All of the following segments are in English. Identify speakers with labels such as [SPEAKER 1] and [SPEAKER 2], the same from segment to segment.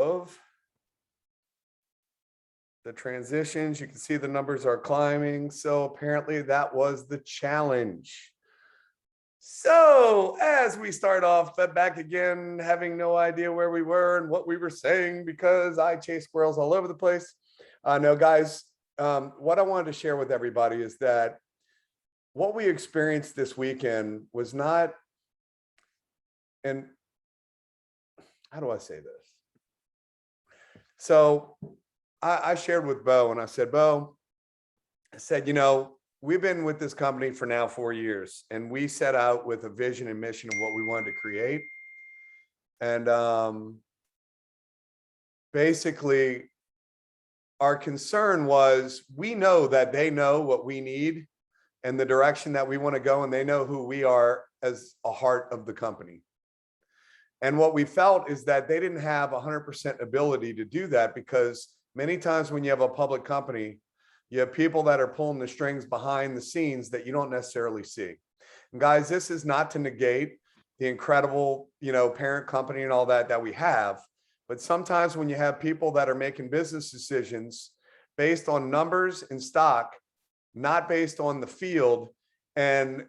[SPEAKER 1] of the transitions. You can see the numbers are climbing. So apparently that was the challenge. So as we start off back again, having no idea where we were and what we were saying because I chase squirrels all over the place. No, guys, what I wanted to share with everybody is that what we experienced this weekend was not, and how do I say this? So I shared with Bo and I said, Bo, I said, we've been with this company for now 4 years, and we set out with a vision and mission of what we wanted to create. And basically, our concern was we know that they know what we need and the direction that we want to go, and they know who we are as a heart of the company. And what we felt is that they didn't have 100% ability to do that, because many times when you have a public company, you have people that are pulling the strings behind the scenes that you don't necessarily see. And guys, this is not to negate the incredible, parent company and all that we have. But sometimes when you have people that are making business decisions based on numbers and stock, not based on the field, and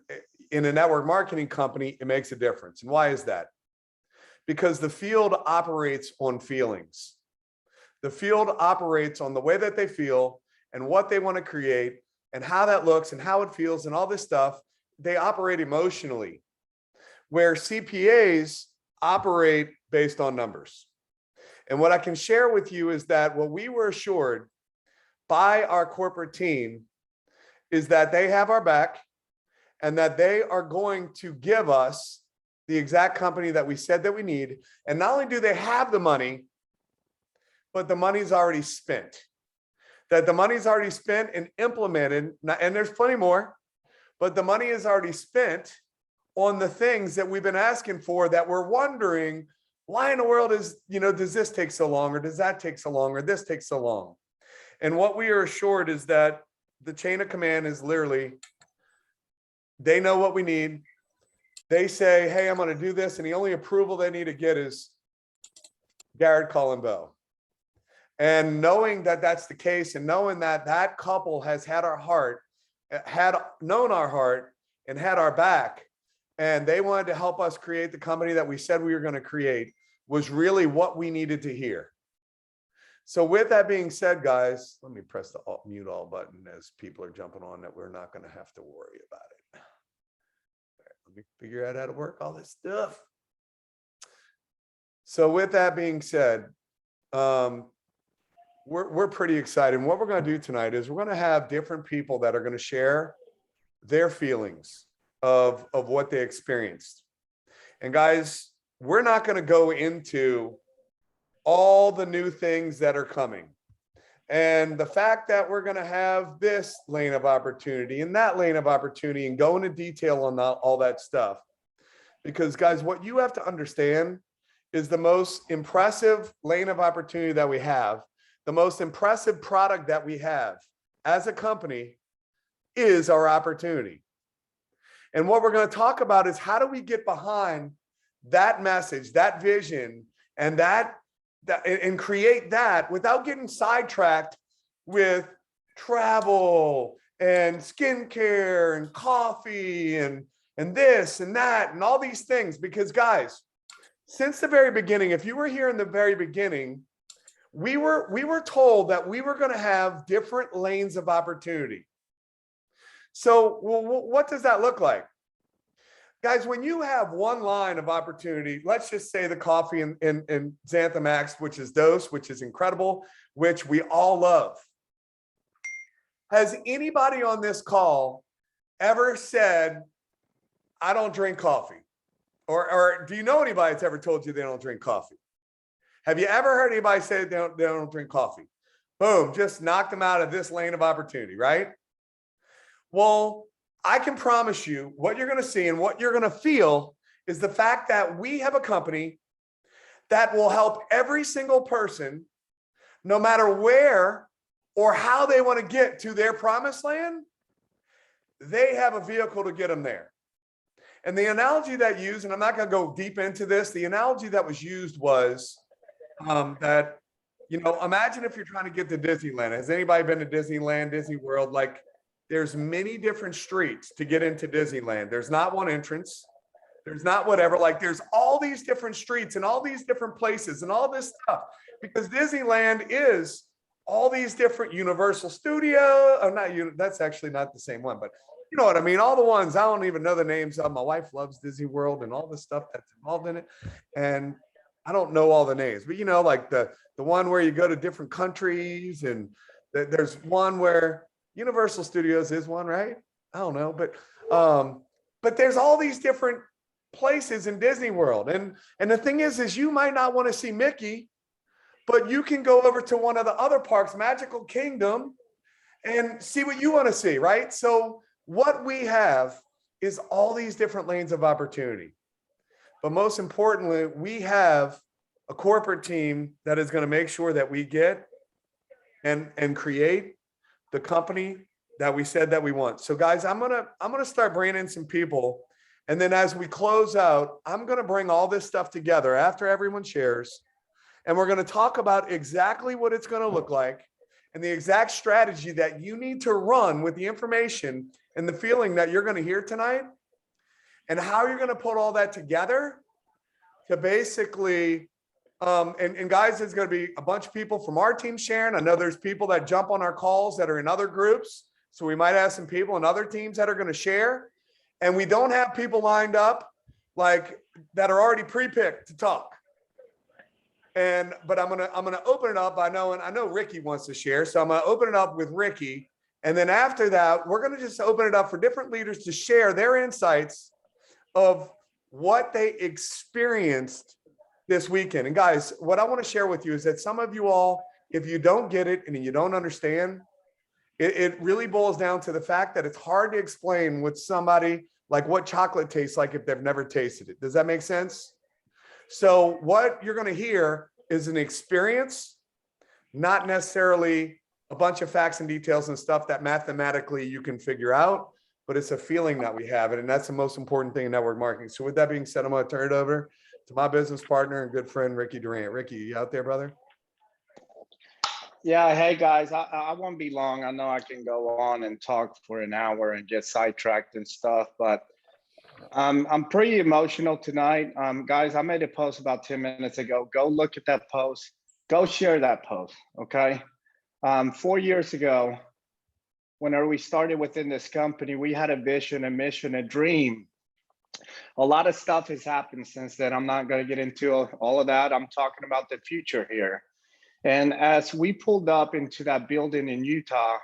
[SPEAKER 1] in a network marketing company, it makes a difference. And why is that? Because the field operates on feelings. The field operates on the way that they feel and what they want to create and how that looks and how it feels and all this stuff. They operate emotionally, where CPAs operate based on numbers. And what I can share with you is that what we were assured by our corporate team is that they have our back and that they are going to give us the exact company that we said that we need. And not only do they have the money, but the money's already spent. That the money's already spent and implemented, and there's plenty more, but the money is already spent on the things that we've been asking for, that we're wondering, why in the world does this take so long, or does that take so long, or this takes so long? And what we are assured is that the chain of command is literally, they know what we need. They say, hey, I'm going to do this. And the only approval they need to get is Garrett, Colin, Bo. And knowing that that's the case, and knowing that that couple has had our heart, had known our heart and had our back, and they wanted to help us create the company that we said we were going to create, was really what we needed to hear. So with that being said, guys, let me press the mute all button as people are jumping on that we're not going to have to worry about it. All right, let me figure out how to work all this stuff. So with that being said, we're pretty excited. And what we're going to do tonight is we're going to have different people that are going to share their feelings of what they experienced. And guys, we're not going to go into all the new things that are coming and the fact that we're going to have this lane of opportunity and that lane of opportunity and go into detail on all that stuff. Because guys, what you have to understand is the most impressive lane of opportunity that we have, the most impressive product that we have as a company, is our opportunity. And what we're going to talk about is how do we get behind that message, that vision, and and create that without getting sidetracked with travel and skincare and coffee and this and that and all these things. Because guys, since the very beginning, if you were here in the very beginning, we were told that we were going to have different lanes of opportunity. So what does that look like? Guys, when you have one line of opportunity, let's just say the coffee and Xantha Max, which is Dose, which is incredible, which we all love. Has anybody on this call ever said, I don't drink coffee? Or do you know anybody that's ever told you they don't drink coffee? Have you ever heard anybody say they don't drink coffee? Boom, just knocked them out of this lane of opportunity, right? Well, I can promise you what you're going to see and what you're going to feel is the fact that we have a company that will help every single person, no matter where or how they want to get to their promised land. They have a vehicle to get them there. And the analogy that used, and I'm not going to go deep into this, the analogy that was used was that, imagine if you're trying to get to Disneyland. Has anybody been to Disneyland, Disney World? Like, there's many different streets to get into Disneyland. There's not one entrance. There's not whatever. Like, there's all these different streets and all these different places and all this stuff, because Disneyland is all these different Universal Studio. Oh, not you. That's actually not the same one, but you know what I mean? All the ones I don't even know the names of. My wife loves Disney World and all the stuff that's involved in it. And I don't know all the names, but like the one where you go to different countries, and there's one where Universal Studios is one, right? I don't know, but there's all these different places in Disney World. And the thing is you might not want to see Mickey, but you can go over to one of the other parks, Magical Kingdom, and see what you want to see, right? So what we have is all these different lanes of opportunity. But most importantly, we have a corporate team that is going to make sure that we get and create the company that we said that we want. So guys, I'm gonna start bringing in some people. And then as we close out, I'm going to bring all this stuff together after everyone shares. And we're going to talk about exactly what it's going to look like and the exact strategy that you need to run with the information and the feeling that you're going to hear tonight, and how you're going to put all that together to basically, and guys, there's going to be a bunch of people from our team sharing. I know there's people that jump on our calls that are in other groups. So we might have some people in other teams that are going to share. And we don't have people lined up like that are already pre-picked to talk. But I'm gonna open it up. I know Ricky wants to share, so I'm gonna open it up with Ricky. And then after that, we're gonna just open it up for different leaders to share their insights of what they experienced this weekend. And guys, what I want to share with you is that some of you all, if you don't get it and you don't understand, it really boils down to the fact that it's hard to explain with somebody like what chocolate tastes like if they've never tasted it. Does that make sense? So what you're going to hear is an experience, not necessarily a bunch of facts and details and stuff that mathematically you can figure out, but it's a feeling that we have. And that's the most important thing in network marketing. So with that being said, I'm going to turn it over to my business partner and good friend, Ricky Durant. Ricky, you out there, brother?
[SPEAKER 2] Yeah, hey guys, I won't be long. I know I can go on and talk for an hour and get sidetracked and stuff, but I'm pretty emotional tonight. Guys, I made a post about 10 minutes ago. Go look at that post. Go share that post, okay? 4 years ago, whenever we started within this company, we had a vision, a mission, a dream. A lot of stuff has happened since then. I'm not going to get into all of that. I'm talking about the future here. And as we pulled up into that building in Utah,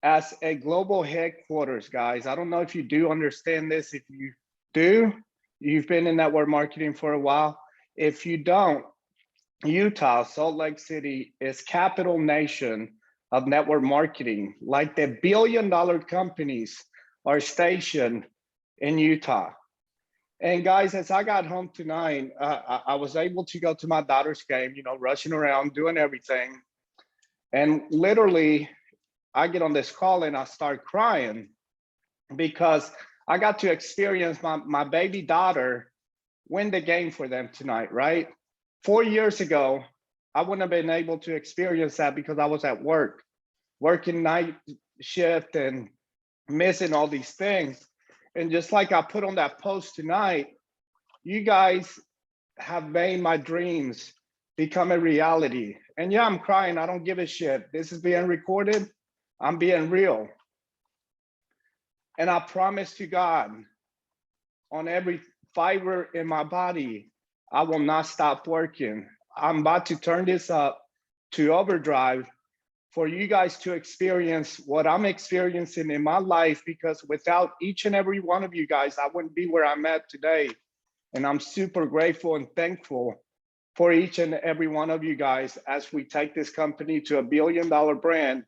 [SPEAKER 2] as a global headquarters, guys, I don't know if you do understand this. If you do, you've been in network marketing for a while. If you don't, Utah, Salt Lake City is capital nation of network marketing. Like the billion-dollar companies are stationed in Utah. And guys, as I got home tonight, I was able to go to my daughter's game, rushing around, doing everything. And literally, I get on this call and I start crying because I got to experience my baby daughter win the game for them tonight, right? 4 years ago, I wouldn't have been able to experience that because I was at work, working night shift and missing all these things. And just like I put on that post tonight, you guys have made my dreams become a reality. And yeah, I'm crying. I don't give a shit. This is being recorded. I'm being real. And I promise to God, on every fiber in my body, I will not stop working. I'm about to turn this up to overdrive for you guys to experience what I'm experiencing in my life, because without each and every one of you guys, I wouldn't be where I'm at today. And I'm super grateful and thankful for each and every one of you guys as we take this company to $1 billion brand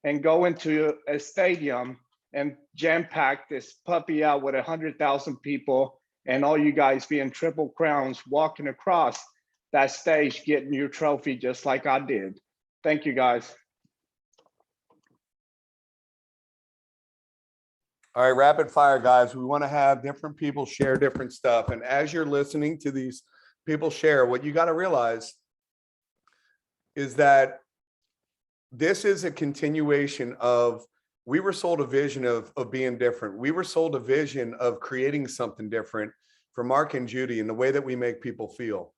[SPEAKER 2] and go into a stadium and jam pack this puppy out with 100,000 people, and all you guys being triple crowns walking across that stage getting your trophy just like I did. Thank you, guys.
[SPEAKER 1] All right, rapid fire, guys. We want to have different people share different stuff. And as you're listening to these people share, what you got to realize is that this is a continuation of, we were sold a vision of being different. We were sold a vision of creating something different for Mark and Judy in the way that we make people feel.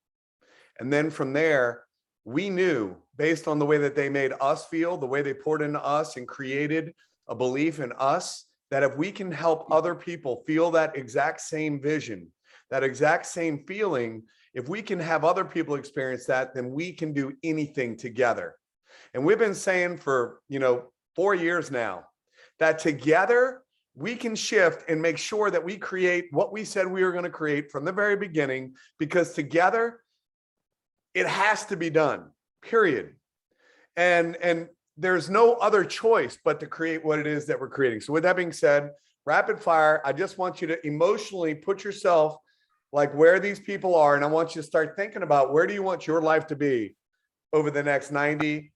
[SPEAKER 1] And then from there, we knew, based on the way that they made us feel, the way they poured into us and created a belief in us, that if we can help other people feel that exact same vision, that exact same feeling, if we can have other people experience that, then we can do anything together. And we've been saying for, 4 years now, that together we can shift and make sure that we create what we said we were going to create from the very beginning, because together it has to be done, period. And there's no other choice but to create what it is that we're creating. So with that being said, rapid fire, I just want you to emotionally put yourself like where these people are. And I want you to start thinking about, where do you want your life to be over the next 90,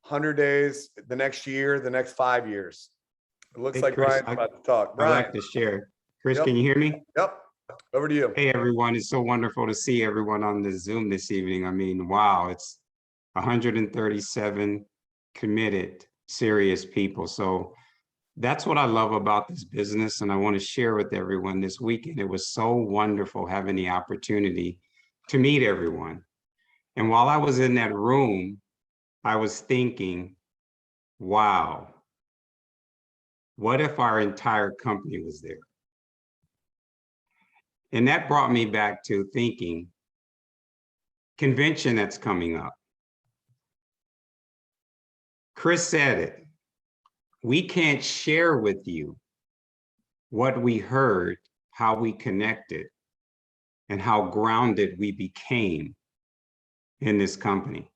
[SPEAKER 1] 100 days, the next year, the next 5 years? It looks like
[SPEAKER 3] Chris,
[SPEAKER 1] Brian's about to talk.
[SPEAKER 3] I'd
[SPEAKER 1] Brian.
[SPEAKER 3] like to share. Chris,
[SPEAKER 1] Yep.
[SPEAKER 3] can you hear me?
[SPEAKER 1] Yep. Over to you.
[SPEAKER 3] Hey, everyone. It's so wonderful to see everyone on the Zoom this evening. I mean, wow, it's 137 committed, serious people. So that's what I love about this business. And I want to share with everyone this weekend. It was so wonderful having the opportunity to meet everyone. And while I was in that room, I was thinking, wow, what if our entire company was there? And that brought me back to thinking, convention that's coming up. Chris said it. We can't share with you what we heard, how we connected, and how grounded we became in this company.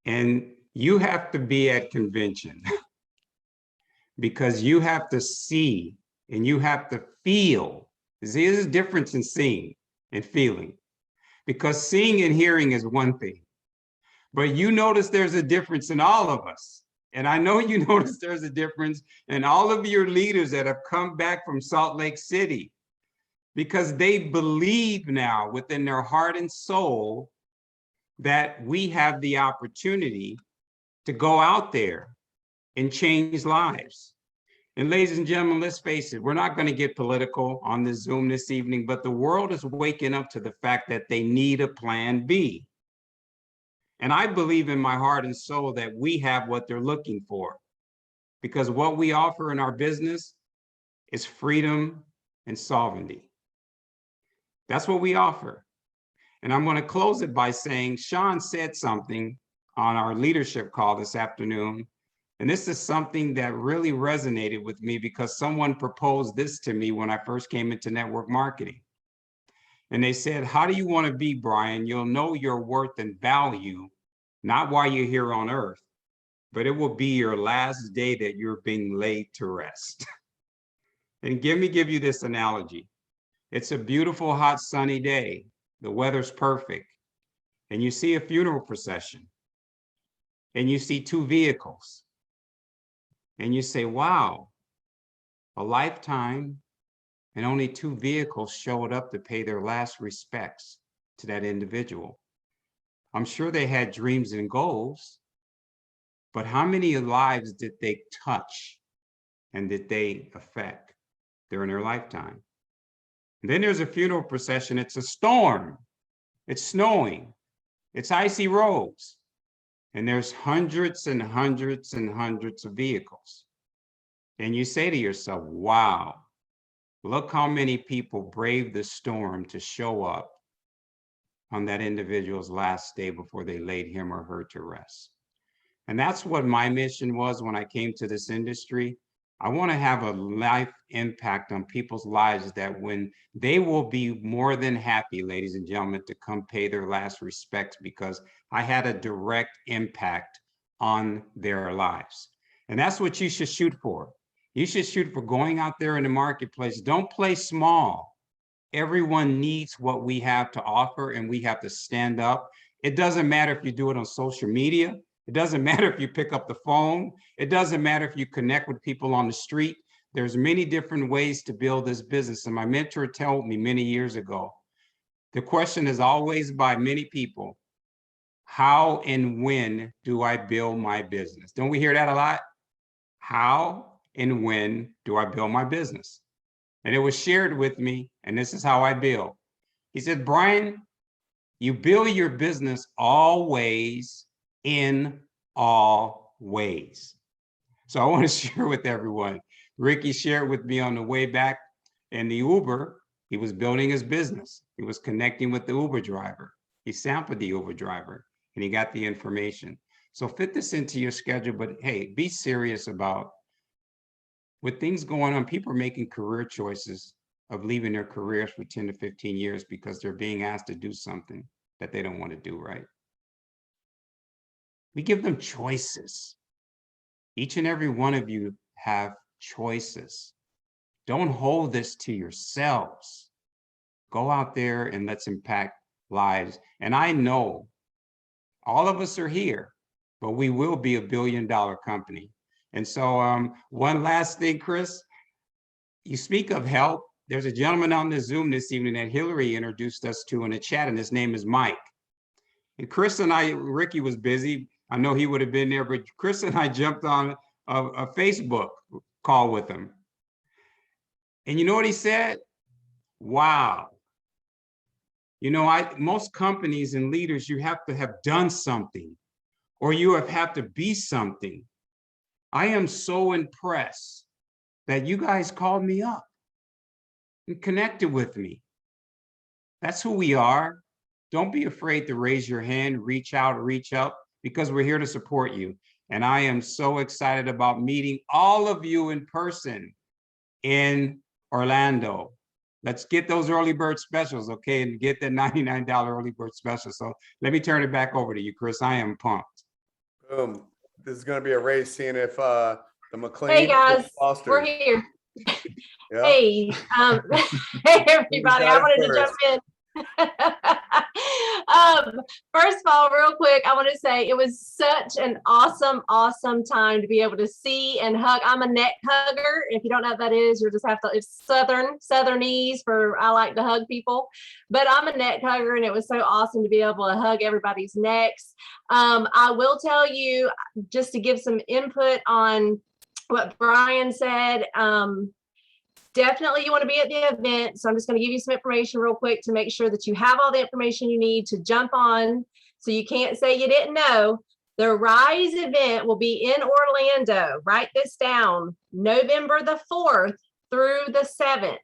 [SPEAKER 3] And you have to be at convention because you have to see and you have to feel. There's a difference in seeing and feeling, because seeing and hearing is one thing, but you notice there's a difference in all of us. And I know you notice there's a difference in all of your leaders that have come back from Salt Lake City, because they believe now within their heart and soul that we have the opportunity to go out there and change lives. And ladies and gentlemen, let's face it, we're not going to get political on this Zoom this evening, but the world is waking up to the fact that they need a plan B. And I believe in my heart and soul that we have what they're looking for, because what we offer in our business is freedom and sovereignty. That's what we offer. And I'm going to close it by saying, Sean said something on our leadership call this afternoon. And this is something that really resonated with me, because someone proposed this to me when I first came into network marketing. And they said, how do you want to be, Brian? You'll know your worth and value, not while you're here on earth, but it will be your last day that you're being laid to rest. And give you this analogy. It's a beautiful, hot, sunny day. The weather's perfect. And you see a funeral procession. And you see 2 vehicles. And you say, wow, a lifetime and only 2 vehicles showed up to pay their last respects to that individual. I'm sure they had dreams and goals, but how many lives did they touch and did they affect during their lifetime? And then there's a funeral procession. It's a storm. It's snowing. It's icy roads. And there's hundreds and hundreds and hundreds of vehicles. And you say to yourself, wow, look how many people braved the storm to show up on that individual's last day before they laid him or her to rest. And that's what my mission was when I came to this industry. I want to have a life impact on people's lives, that when they will be more than happy, ladies and gentlemen, to come pay their last respects, because I had a direct impact on their lives. And that's what you should shoot for. You should shoot for going out there in the marketplace. Don't play small. Everyone needs what we have to offer, and we have to stand up. It doesn't matter if you do it on social media. It doesn't matter if you pick up the phone. It doesn't matter if you connect with people on the street. There's many different ways to build this business. And my mentor told me many years ago, the question is always by many people, how and when do I build my business? Don't we hear that a lot? How and when do I build my business? And it was shared with me, and this is how I build. He said, Brian, you build your business always in all ways. So I want to share with everyone. Ricky shared with me on the way back in the Uber, he was building his business. He was connecting with the Uber driver. He sampled the Uber driver and he got the information. So fit this into your schedule, but hey, be serious about with things going on. People are making career choices of leaving their careers for 10 to 15 years because they're being asked to do something that they don't want to do, right? We give them choices. Each and every one of you have choices. Don't hold this to yourselves. Go out there and let's impact lives. And I know all of us are here, but we will be a billion-dollar company. And so one last thing, Chris, you speak of help. There's a gentleman on the Zoom this evening that Hillary introduced us to in the chat, and his name is Mike. And Chris and I, Ricky was busy. I know he would have been there, but Chris and I jumped on a Facebook call with him. And you know what he said? Wow. You know, most companies and leaders, you have to have done something or you have to be something. I am so impressed that you guys called me up and connected with me. That's who we are. Don't be afraid to raise your hand, reach out, reach up, because we're here to support you. And I am so excited about meeting all of you in person in Orlando. Let's get those early bird specials, okay? And get the $99 early bird special. So let me turn it back over to you, Chris. I am pumped.
[SPEAKER 1] Boom. This is going to be a race seeing if the McLean.
[SPEAKER 4] Hey guys,
[SPEAKER 1] Foster.
[SPEAKER 4] we're here.
[SPEAKER 1] Yeah.
[SPEAKER 4] Hey, hey everybody, I wanted to jump in. First of all, real quick, I want to say it was such an awesome time to be able to see and hug. I'm a neck hugger. If you don't know what that is, you'll just have to, it's Southernese for I like to hug people, but I'm a neck hugger and it was so awesome to be able to hug everybody's necks. I will tell you, just to give some input on what Brian said, definitely you want to be at the event. So I'm just going to give you some information real quick to make sure that you have all the information you need to jump on. So you can't say you didn't know. The Rise event will be in Orlando. Write this down. November the 4th through the 7th.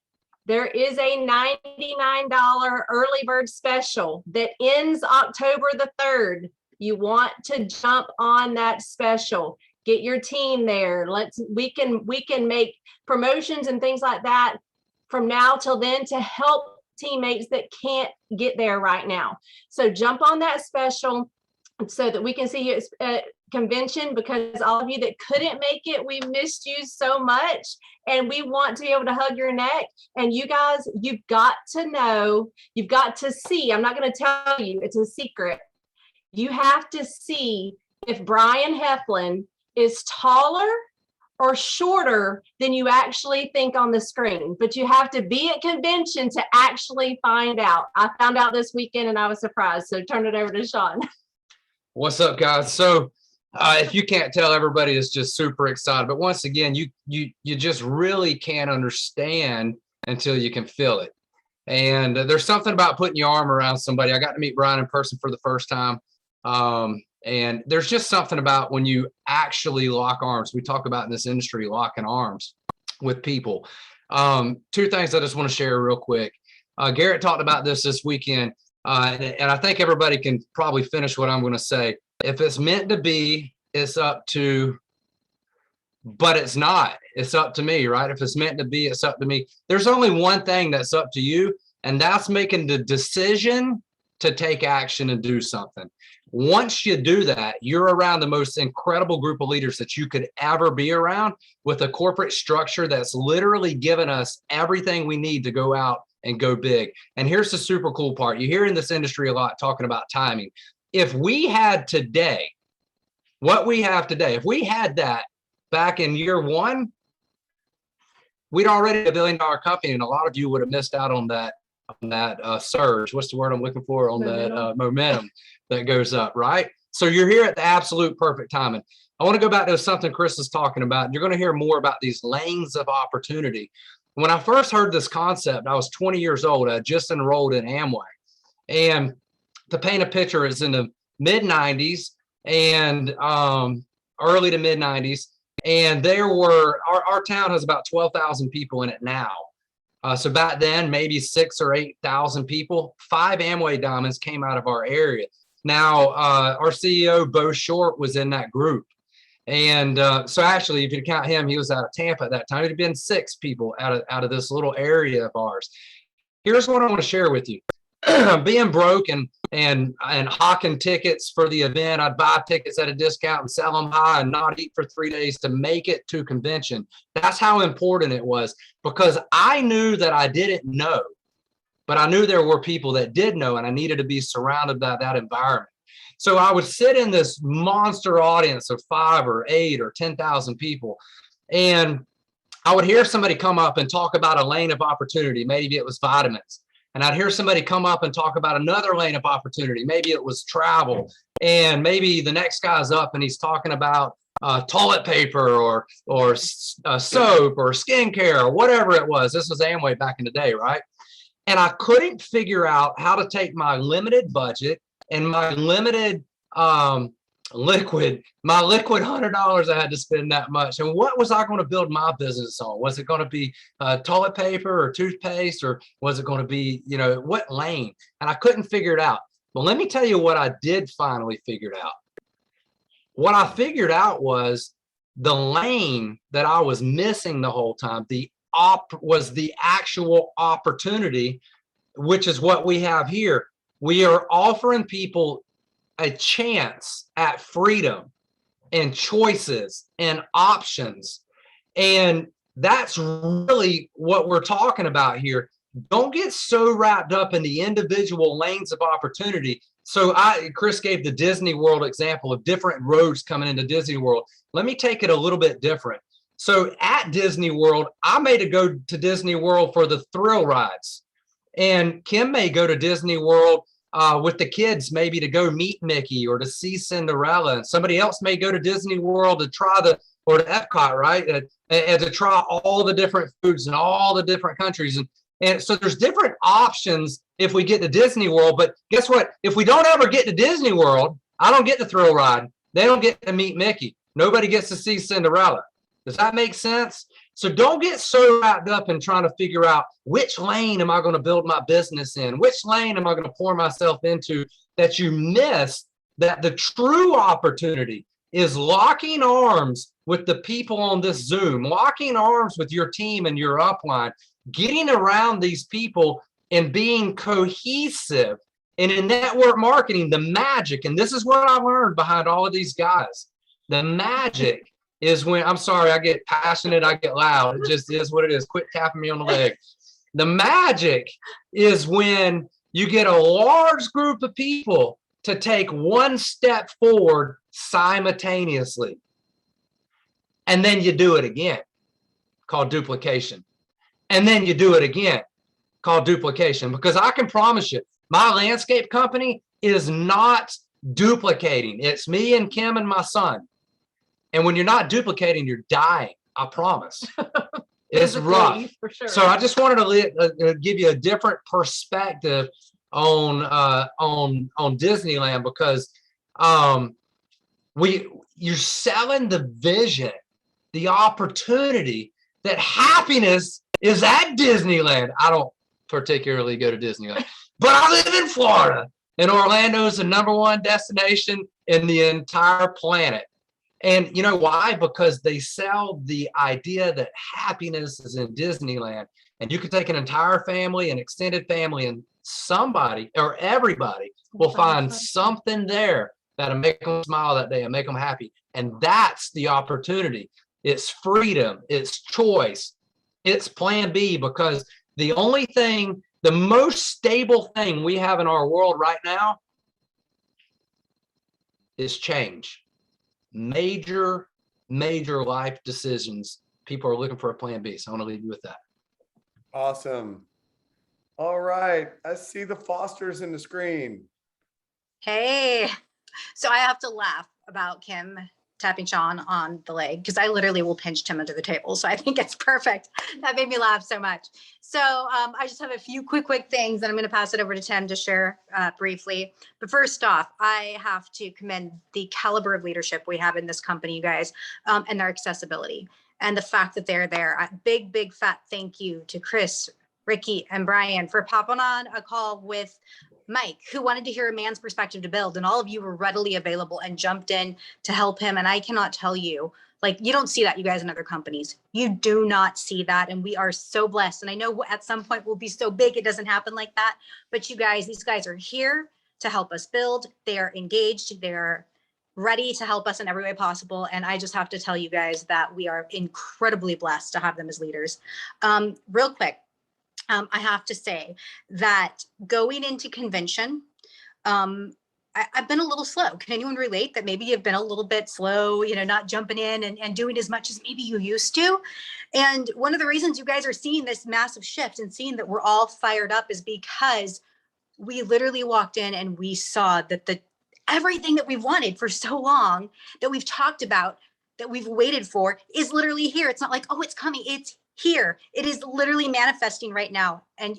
[SPEAKER 4] There is a $99 early bird special that ends October the 3rd. You want to jump on that special. Get your team there. We can make promotions and things like that from now till then to help teammates that can't get there right now. So jump on that special so that we can see you at convention, because all of you that couldn't make it, we missed you so much and we want to be able to hug your neck. And you guys, you've got to know, you've got to see, I'm not going to tell you, it's a secret. You have to see if Brian Heflin is taller or shorter than you actually think on the screen, but you have to be at convention to actually find out. I found out this weekend and I was surprised. So turn it over to Sean.
[SPEAKER 5] What's up, guys? So if you can't tell, everybody is just super excited. But once again, you just really can't understand until you can feel it. And there's something about putting your arm around somebody. I got to meet Brian in person for the first time. And there's just something about when you actually lock arms. We talk about in this industry, locking arms with people. Two things I just want to share real quick. Garrett talked about this weekend, and I think everybody can probably finish what I'm going to say. If it's meant to be, it's up to, but it's not. It's up to me, right? If it's meant to be, it's up to me. There's only one thing that's up to you, and that's making the decision to take action and do something. Once you do that, you're around the most incredible group of leaders that you could ever be around, with a corporate structure that's literally given us everything we need to go out and go big. And here's the super cool part. You hear in this industry a lot talking about timing. If we had today, what we have today, if we had that back in year one, we'd already be a $1 billion company, and a lot of you would have missed out on that surge. What's the word I'm looking for? On that momentum. that goes up, right? So you're here at the absolute perfect timing. I want to go back to something Chris is talking about. You're going to hear more about these lanes of opportunity. When I first heard this concept, I was 20 years old. I just enrolled in Amway. And to paint a picture, it's in the mid 90s and early to mid 90s. And there were, our town has about 12,000 people in it now. So back then, maybe 6,000 or 8,000 people. 5 Amway Diamonds came out of our area. Now, our CEO, Bo Short, was in that group. And so actually, if you count him, he was out of Tampa at that time. It had been 6 people out of this little area of ours. Here's what I want to share with you. Being broke and hawking tickets for the event, I'd buy tickets at a discount and sell them high and not eat for 3 days to make it to convention. That's how important it was, because I knew that I didn't know, but I knew there were people that did know, and I needed to be surrounded by that environment. So I would sit in this monster audience of 5 or 8 or 10,000 people, and I would hear somebody come up and talk about a lane of opportunity. Maybe it was vitamins. And I'd hear somebody come up and talk about another lane of opportunity. Maybe it was travel. And maybe the next guy's up and he's talking about toilet paper or soap or skincare or whatever it was. This was Amway back in the day, right? And I couldn't figure out how to take my limited budget and my limited liquid $100 I had to spend that much. And what was I going to build my business on? Was it going to be toilet paper or toothpaste, or was it going to be, what lane? And I couldn't figure it out. But let me tell you what I did finally figure out. What I figured out was the lane that I was missing the whole time. Was the actual opportunity, which is what we have here. We are offering people a chance at freedom and choices and options. And that's really what we're talking about here. Don't get so wrapped up in the individual lanes of opportunity. So Chris gave the Disney World example of different roads coming into Disney World. Let me take it a little bit different. So at Disney World, I may go to Disney World for the thrill rides. And Kim may go to Disney World with the kids, maybe to go meet Mickey or to see Cinderella. And somebody else may go to Disney World to try or to Epcot, right? And to try all the different foods in all the different countries. And so there's different options if we get to Disney World. But guess what? If we don't ever get to Disney World, I don't get the thrill ride. They don't get to meet Mickey. Nobody gets to see Cinderella. Does that make sense? So don't get so wrapped up in trying to figure out which lane am I going to build my business in? Which lane am I going to pour myself into, that you miss that the true opportunity is locking arms with the people on this Zoom, locking arms with your team and your upline, getting around these people and being cohesive. And in network marketing, the magic, and this is what I learned behind all of these guys, the magic is when, I'm sorry, I get passionate, I get loud. It just is what it is. Quit tapping me on the leg. The magic is when you get a large group of people to take one step forward simultaneously. And then you do it again, called duplication. And then you do it again, called duplication. Because I can promise you, my landscape company is not duplicating. It's me and Kim and my son. And when you're not duplicating, you're dying. I promise. It's rough.
[SPEAKER 4] For sure.
[SPEAKER 5] So I just wanted to give you a different perspective on Disneyland, because you're selling the vision, the opportunity that happiness is at Disneyland. I don't particularly go to Disneyland, but I live in Florida, and Orlando is the #1 destination in the entire planet. And you know why? Because they sell the idea that happiness is in Disneyland, and you can take an entire family, an extended family, and somebody or everybody will find something there that'll make them smile that day and make them happy. And that's the opportunity. It's freedom, it's choice, it's plan B, because the only thing, the most stable thing we have in our world right now is change. Major life decisions. People are looking for a plan B. So I want to leave you with that.
[SPEAKER 1] Awesome. All right. I see the Fosters in the screen.
[SPEAKER 6] Hey, so I have to laugh about Kim tapping Sean on the leg because I literally will pinch Tim under the table. So I think it's perfect. That made me laugh so much. So I just have a few quick things and I'm going to pass it over to Tim to share briefly. But first off, I have to commend the caliber of leadership we have in this company, you guys, and their accessibility and the fact that they're there. Big fat thank you to Chris, Ricky, and Brian for popping on a call with Mike, who wanted to hear a man's perspective to build, and all of you were readily available and jumped in to help him. And I cannot tell you, like, you don't see that, you guys, in other companies. You do not see that. And we are so blessed. And I know at some point we'll be so big, it doesn't happen like that. But you guys, these guys are here to help us build. They are engaged. They're ready to help us in every way possible. And I just have to tell you guys that we are incredibly blessed to have them as leaders. Real quick, I have to say that going into convention, I've been a little slow. Can anyone relate that maybe you've been a little bit slow, not jumping in and doing as much as maybe you used to? And one of the reasons you guys are seeing this massive shift and seeing that we're all fired up is because we literally walked in and we saw that everything that we've wanted for so long, that we've talked about, that we've waited for, is literally here. It's not like, oh, it's coming. It's here. It is literally manifesting right now. And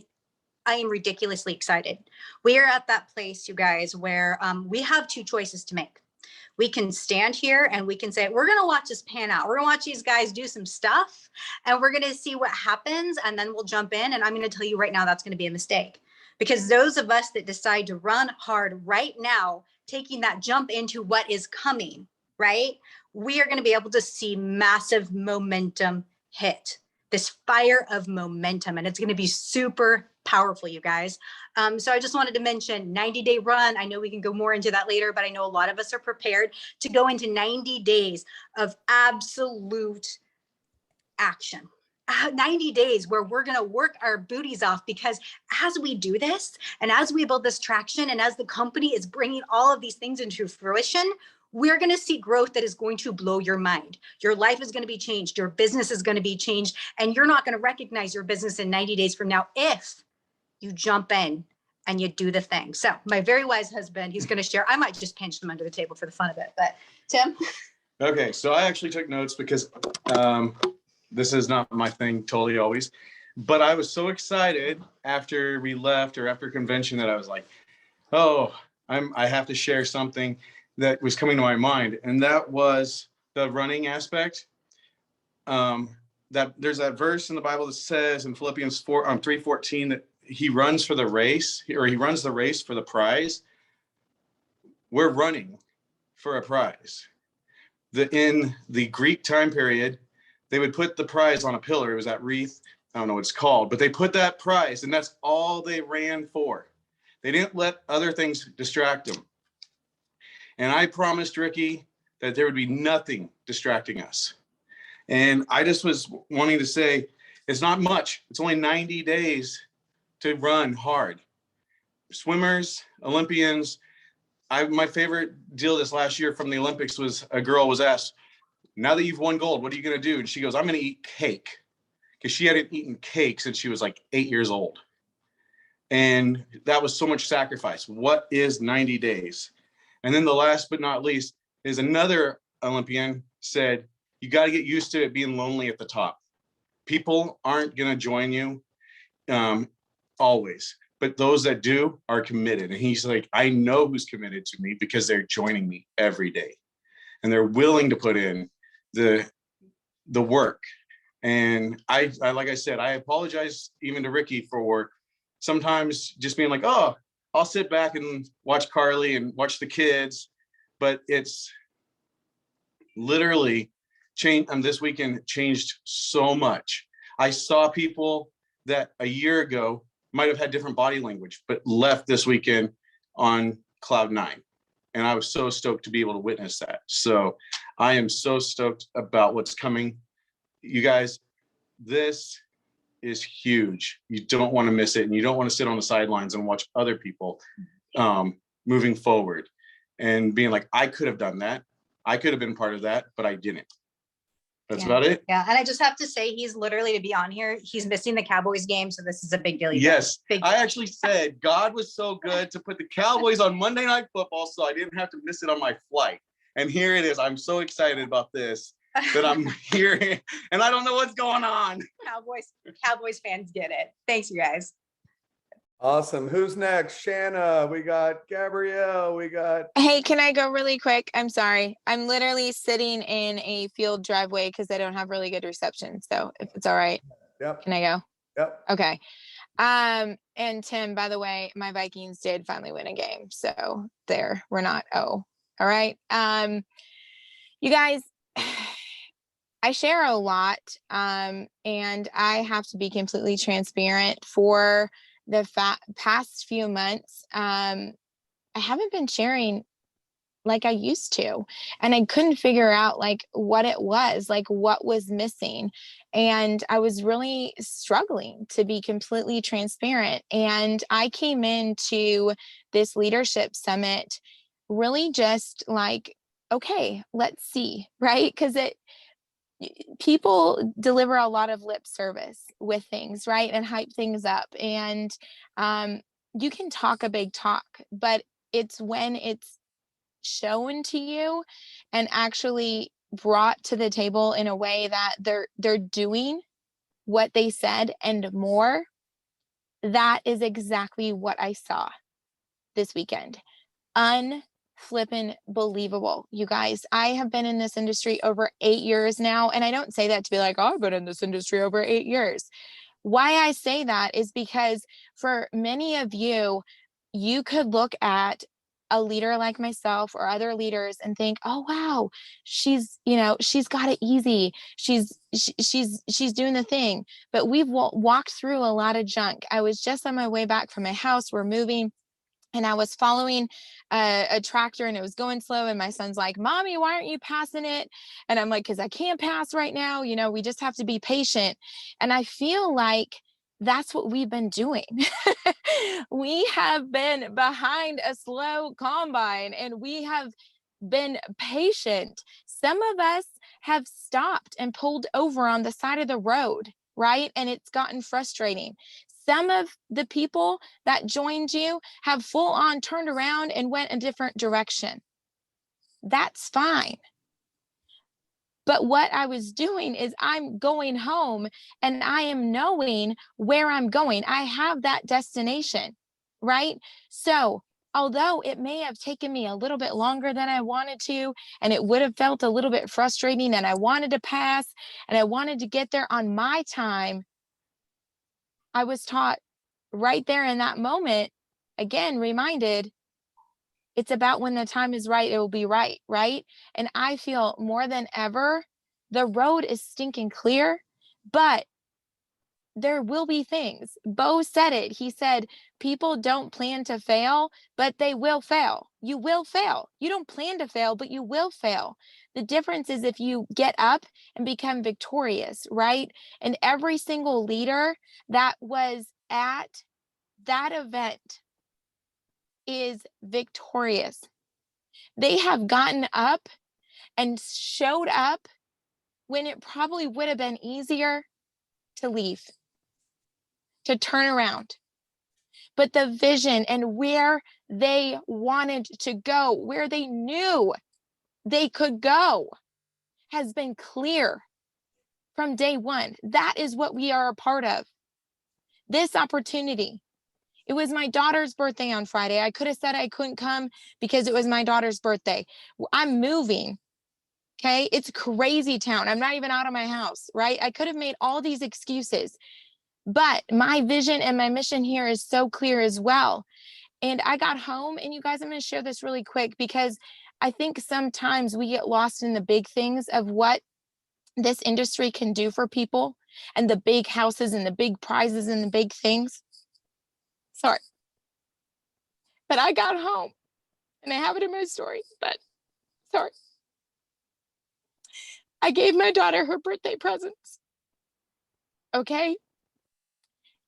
[SPEAKER 6] I am ridiculously excited. We are at that place, you guys, where we have two choices to make. We can stand here and we can say, we're going to watch this pan out. We're going to watch these guys do some stuff and we're going to see what happens. And then we'll jump in. And I'm going to tell you right now, that's going to be a mistake, because those of us that decide to run hard right now, taking that jump into what is coming, right? We are going to be able to see massive momentum hit. This fire of momentum, and it's going to be super powerful, you guys. So I just wanted to mention 90-day run. I know we can go more into that later, but I know a lot of us are prepared to go into 90 days of absolute action. 90 days where we're going to work our booties off, because as we do this and as we build this traction and as the company is bringing all of these things into fruition, we're going to see growth that is going to blow your mind. Your life is going to be changed. Your business is going to be changed. And you're not going to recognize your business in 90 days from now if you jump in and you do the thing. So my very wise husband, he's going to share. I might just pinch him under the table for the fun of it. But Tim?
[SPEAKER 7] Okay, so I actually took notes because this is not my thing totally always. But I was so excited after we left or after convention that I was like, oh, I have to share something that was coming to my mind, and that was the running aspect. That there's that verse in the Bible that says in Philippians 3:14 that he runs for the race, or he runs the race for the prize. We're running for a prize. In the Greek time period, they would put the prize on a pillar. It was that wreath. I don't know what it's called, but they put that prize, and that's all they ran for. They didn't let other things distract them. And I promised Ricky that there would be nothing distracting us. And I just was wanting to say, it's not much. It's only 90 days to run hard. Swimmers, Olympians. My favorite deal this last year from the Olympics was a girl was asked, now that you've won gold, what are you going to do? And she goes, I'm going to eat cake. Because she hadn't eaten cake since she was like 8 years old. And that was so much sacrifice. What is 90 days? And then the last but not least is another Olympian said, you got to get used to it being lonely at the top. People aren't going to join you always, but those that do are committed. And he's like, I know who's committed to me because they're joining me every day and they're willing to put in the work. And I like I said, I apologize even to Ricky for sometimes just being like, oh, I'll sit back and watch Carly and watch the kids, but it's literally changed. This weekend changed so much. I saw people that a year ago might have had different body language, but left this weekend on cloud 9. And I was so stoked to be able to witness that. So I am so stoked about what's coming. You guys, this is huge. You don't want to miss it. And you don't want to sit on the sidelines and watch other people moving forward and being like, I could have done that. I could have been part of that, but I didn't. That's
[SPEAKER 6] Yeah.
[SPEAKER 7] about it.
[SPEAKER 6] Yeah, and I just have to say, he's literally to be on here. He's missing the Cowboys game, so this is a big deal. you guys.
[SPEAKER 7] Yes,
[SPEAKER 6] Big
[SPEAKER 7] I
[SPEAKER 6] deal.
[SPEAKER 7] actually said God was so good to put the Cowboys on Monday Night Football, so I didn't have to miss it on my flight. And here it is. I'm so excited about this that I'm here, and I don't know what's going on.
[SPEAKER 6] Cowboys fans get it. Thanks, you guys.
[SPEAKER 1] Awesome. Who's next? Shanna, we got Gabrielle, we got,
[SPEAKER 8] Hey, can I go really quick? I'm sorry. I'm literally sitting in a field driveway because I don't have really good reception. So if it's all right,
[SPEAKER 1] yep,
[SPEAKER 8] can I go?
[SPEAKER 1] yep.
[SPEAKER 8] Okay. And Tim, by the way, my Vikings did finally win a game. So there, we're not, all right. You guys, I share a lot, and I have to be completely transparent. For the past few months, I haven't been sharing like I used to, and I couldn't figure out like what it was, like what was missing. And I was really struggling, to be completely transparent. And I came into this leadership summit really just like, okay, let's see, right? Because people deliver a lot of lip service with things, right? And hype things up. And you can talk a big talk, but it's when it's shown to you and actually brought to the table in a way that they're doing what they said and more. That is exactly what I saw this weekend. Unflippin' believable, you guys. I have been in this industry over 8 years now, and I don't say that to be like, oh, I've been in this industry over 8 years. Why I say that is because for many of you, you could look at a leader like myself or other leaders and think, oh wow, she's got it easy, she's doing the thing. But we've walked through a lot of junk. I was just on my way back from my house. We're moving, and I was following a tractor, and it was going slow. And my son's like, Mommy, why aren't you passing it? And I'm like, because I can't pass right now. We just have to be patient. And I feel like that's what we've been doing. We have been behind a slow combine, and we have been patient. Some of us have stopped and pulled over on the side of the road, right? And it's gotten frustrating. Some of the people that joined you have full on turned around and went a different direction. That's fine. But what I was doing is I'm going home, and I am knowing where I'm going. I have that destination, right? So although it may have taken me a little bit longer than I wanted to, and it would have felt a little bit frustrating, and I wanted to pass and I wanted to get there on my time, I was taught right there in that moment, again, reminded, it's about when the time is right, it will be right, right? And I feel more than ever, the road is stinking clear, but there will be things. Bo said it. He said, people don't plan to fail, but they will fail. You will fail. You don't plan to fail, but you will fail. The difference is if you get up and become victorious, right? And every single leader that was at that event is victorious. They have gotten up and showed up when it probably would have been easier to leave, to turn around. But the vision and where they wanted to go, where they knew they could go, has been clear from day one. That is what we are a part of. This opportunity. It was my daughter's birthday on Friday. I could have said I couldn't come because it was my daughter's birthday. I'm moving. Okay. It's crazy town. I'm not even out of my house, right? I could have made all these excuses, but my vision and my mission here is so clear as well. And I got home, and you guys, I'm going to share this really quick because I think sometimes we get lost in the big things of what this industry can do for people, and the big houses and the big prizes and the big things. Sorry. But I got home, and I have it in my story, but sorry. I gave my daughter her birthday presents. Okay.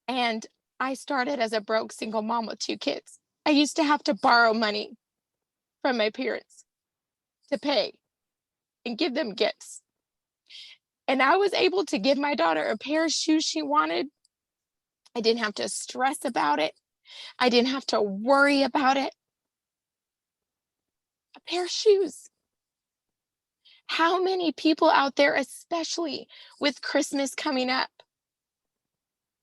[SPEAKER 8] And I started as a broke single mom with 2 kids. I used to have to borrow money from my parents to pay and give them gifts. And I was able to give my daughter a pair of shoes she wanted. I didn't have to stress about it. I didn't have to worry about it. A pair of shoes. How many people out there, especially with Christmas coming up,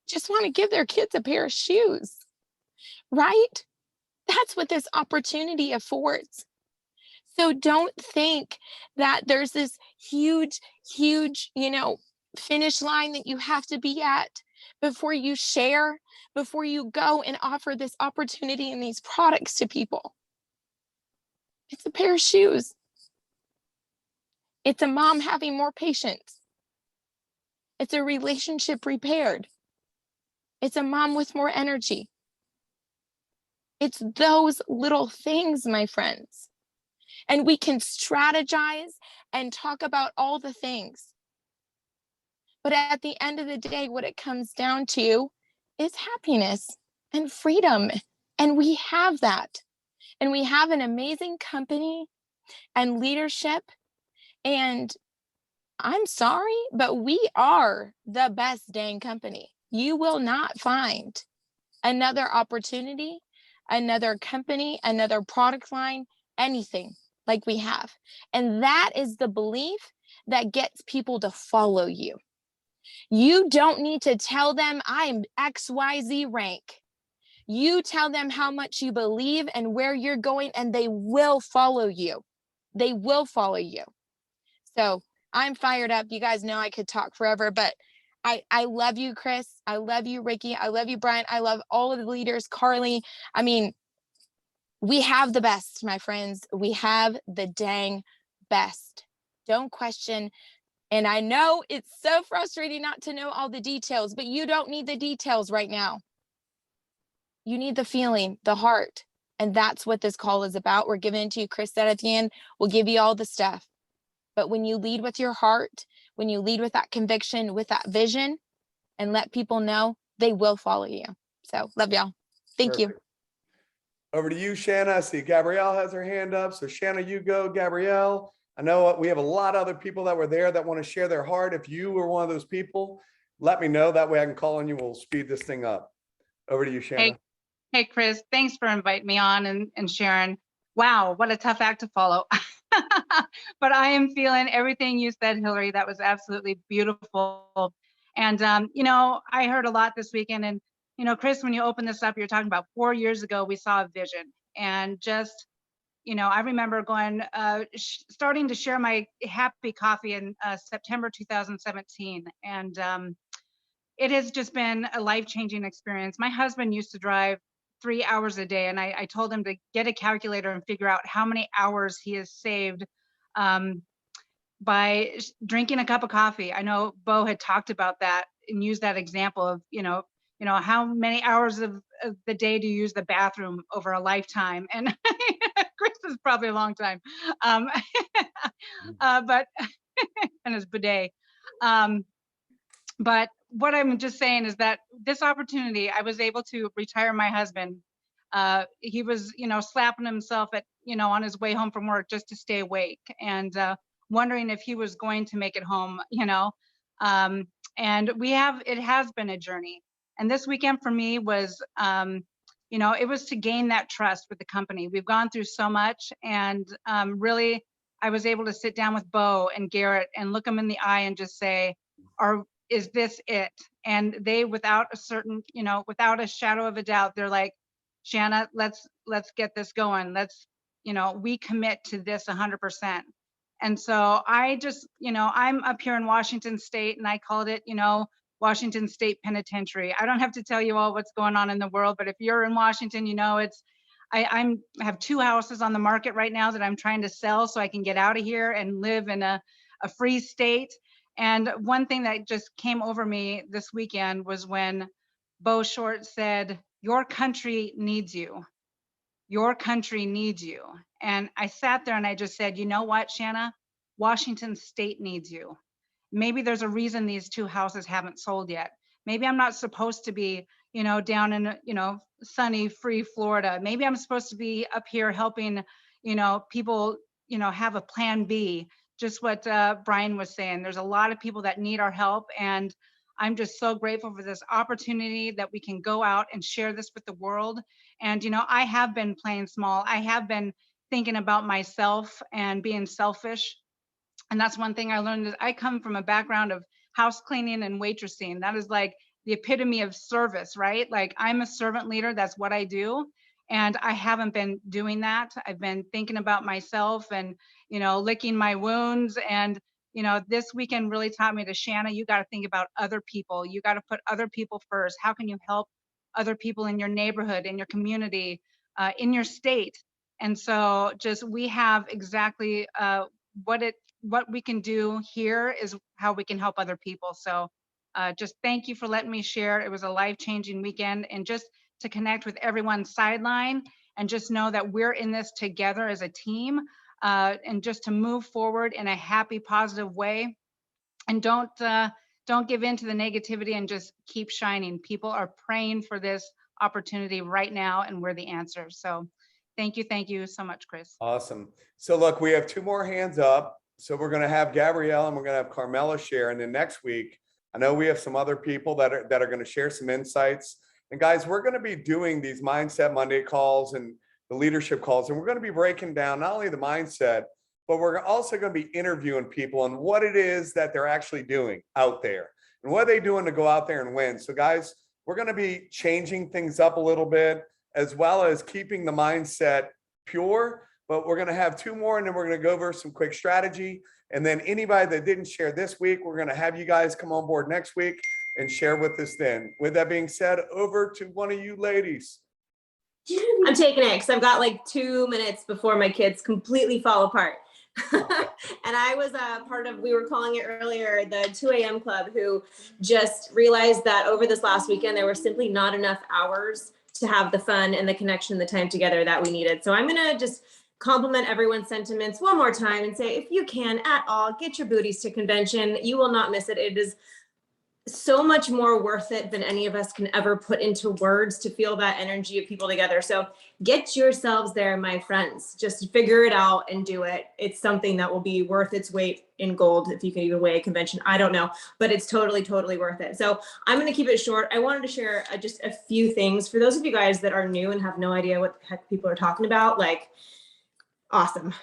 [SPEAKER 8] just want to give their kids a pair of shoes, right? That's what this opportunity affords. So don't think that there's this huge, huge, finish line that you have to be at before you share, before you go and offer this opportunity and these products to people. It's a pair of shoes. It's a mom having more patience. It's a relationship repaired. It's a mom with more energy. It's those little things, my friends. And we can strategize and talk about all the things. But at the end of the day, what it comes down to is happiness and freedom. And we have that. And we have an amazing company and leadership. And I'm sorry, but we are the best dang company. You will not find another opportunity, another company, another product line, anything like we have. And that is the belief that gets people to follow you. You don't need to tell them I'm XYZ rank. You tell them how much you believe and where you're going, and they will follow you. They will follow you. So I'm fired up. You guys know I could talk forever, but I love you, Chris. I love you, Ricky. I love you, Brian. I love all of the leaders, Carly. I mean, we have the best, my friends. We have the dang best. Don't question. And I know it's so frustrating not to know all the details, but you don't need the details right now. You need the feeling, the heart. And that's what this call is about. We're giving it to you. Chris said at the end, we'll give you all the stuff. But when you lead with your heart, when you lead with that conviction, with that vision, and let people know, they will follow you. So love y'all. Thank you.
[SPEAKER 1] Perfect. Over to you, Shanna. I see Gabrielle has her hand up. So Shanna, you go. Gabrielle, I know we have a lot of other people that were there that want to share their heart. If you were one of those people, let me know. That way I can call on you. We'll speed this thing up. Over to you, Shanna.
[SPEAKER 9] Hey, Chris, thanks for inviting me on and Sharon. Wow, what a tough act to follow. But I am feeling everything you said, Hillary. That was absolutely beautiful. And, I heard a lot this weekend. And, Chris, when you open this up, you're talking about 4 years ago, we saw a vision. And just, I remember going, starting to share my happy coffee in September 2017. And it has just been a life-changing experience. My husband used to drive 3 hours a day, and I told him to get a calculator and figure out how many hours he has saved by drinking a cup of coffee. I know Bo had talked about that and used that example of, how many hours of the day do you use the bathroom over a lifetime? And Chris is probably a long time, but and his bidet. But what I'm just saying is that this opportunity, I was able to retire my husband. He was, slapping himself at, on his way home from work just to stay awake and wondering if he was going to make it home, and it has been a journey. And this weekend for me was, it was to gain that trust with the company. We've gone through so much, and really, I was able to sit down with Bo and Garrett and look them in the eye and just say, is this it? And they, without a shadow of a doubt, they're like, Shanna, let's get this going. Let's, we commit to this 100%. And so I just, I'm up here in Washington State, and I called it, Washington State Penitentiary. I don't have to tell you all what's going on in the world, but if you're in Washington, it's, I have 2 houses on the market right now that I'm trying to sell so I can get out of here and live in a free state. And one thing that just came over me this weekend was when Bo Short said, your country needs you. Your country needs you. And I sat there and I just said, you know what, Shanna? Washington State needs you. Maybe there's a reason these 2 houses haven't sold yet. Maybe I'm not supposed to be, down in, sunny, free Florida. Maybe I'm supposed to be up here helping, people, have a plan B just what Brian was saying. There's a lot of people that need our help, and I'm just so grateful for this opportunity that we can go out and share this with the world. And, you know, I have been playing small. I have been thinking about myself and being selfish. And that's one thing I learned is I come from a background of house cleaning and waitressing. That is like the epitome of service, right? Like I'm a servant leader. That's what I do. And I haven't been doing that. I've been thinking about myself and, you know, licking my wounds. And, you know, this weekend really taught me to, Shanna, you got to think about other people. You got to put other people first. How can you help other people in your neighborhood, in your community, in your state? And so just we have exactly what we can do here is how we can help other people. So just thank you for letting me share. It was a life-changing weekend, and just to connect with everyone sideline and just know that we're in this together as a team, and just to move forward in a happy, positive way. And don't give in to the negativity, and just keep shining. People are praying for this opportunity right now, and we're the answer. So thank you so much, Chris.
[SPEAKER 1] Awesome. So look, we have 2 more hands up. So we're going to have Gabrielle and we're going to have Carmela share. And then next week, I know we have some other people that are going to share some insights. And guys, we're going to be doing these Mindset Monday calls and the leadership calls. And we're going to be breaking down not only the mindset, but we're also going to be interviewing people on what it is that they're actually doing out there and what are they doing to go out there and win. So guys, we're going to be changing things up a little bit, as well as keeping the mindset pure. But we're going to have 2 more, and then we're going to go over some quick strategy. And then anybody that didn't share this week, we're going to have you guys come on board next week and share with us then. With that being said, over to one of you ladies.
[SPEAKER 4] I'm taking it because I've got like 2 minutes before my kids completely fall apart. And I was part of, we were calling it earlier, the 2 a.m. club, who just realized that over this last weekend, there were simply not enough hours to have the fun and the connection, the time together that we needed. So I'm going to just compliment everyone's sentiments one more time and say, if you can at all, get your booties to convention. You will not miss it. It is so much more worth it than any of us can ever put into words to feel that energy of people together. So get yourselves there, my friends. Just figure it out and do it. It's something that will be worth its weight in gold, if you can even weigh a convention. I don't know, but it's totally, totally worth it. So I'm going to keep it short. I wanted to share just a few things for those of you guys that are new and have no idea what the heck people are talking about. Like, awesome.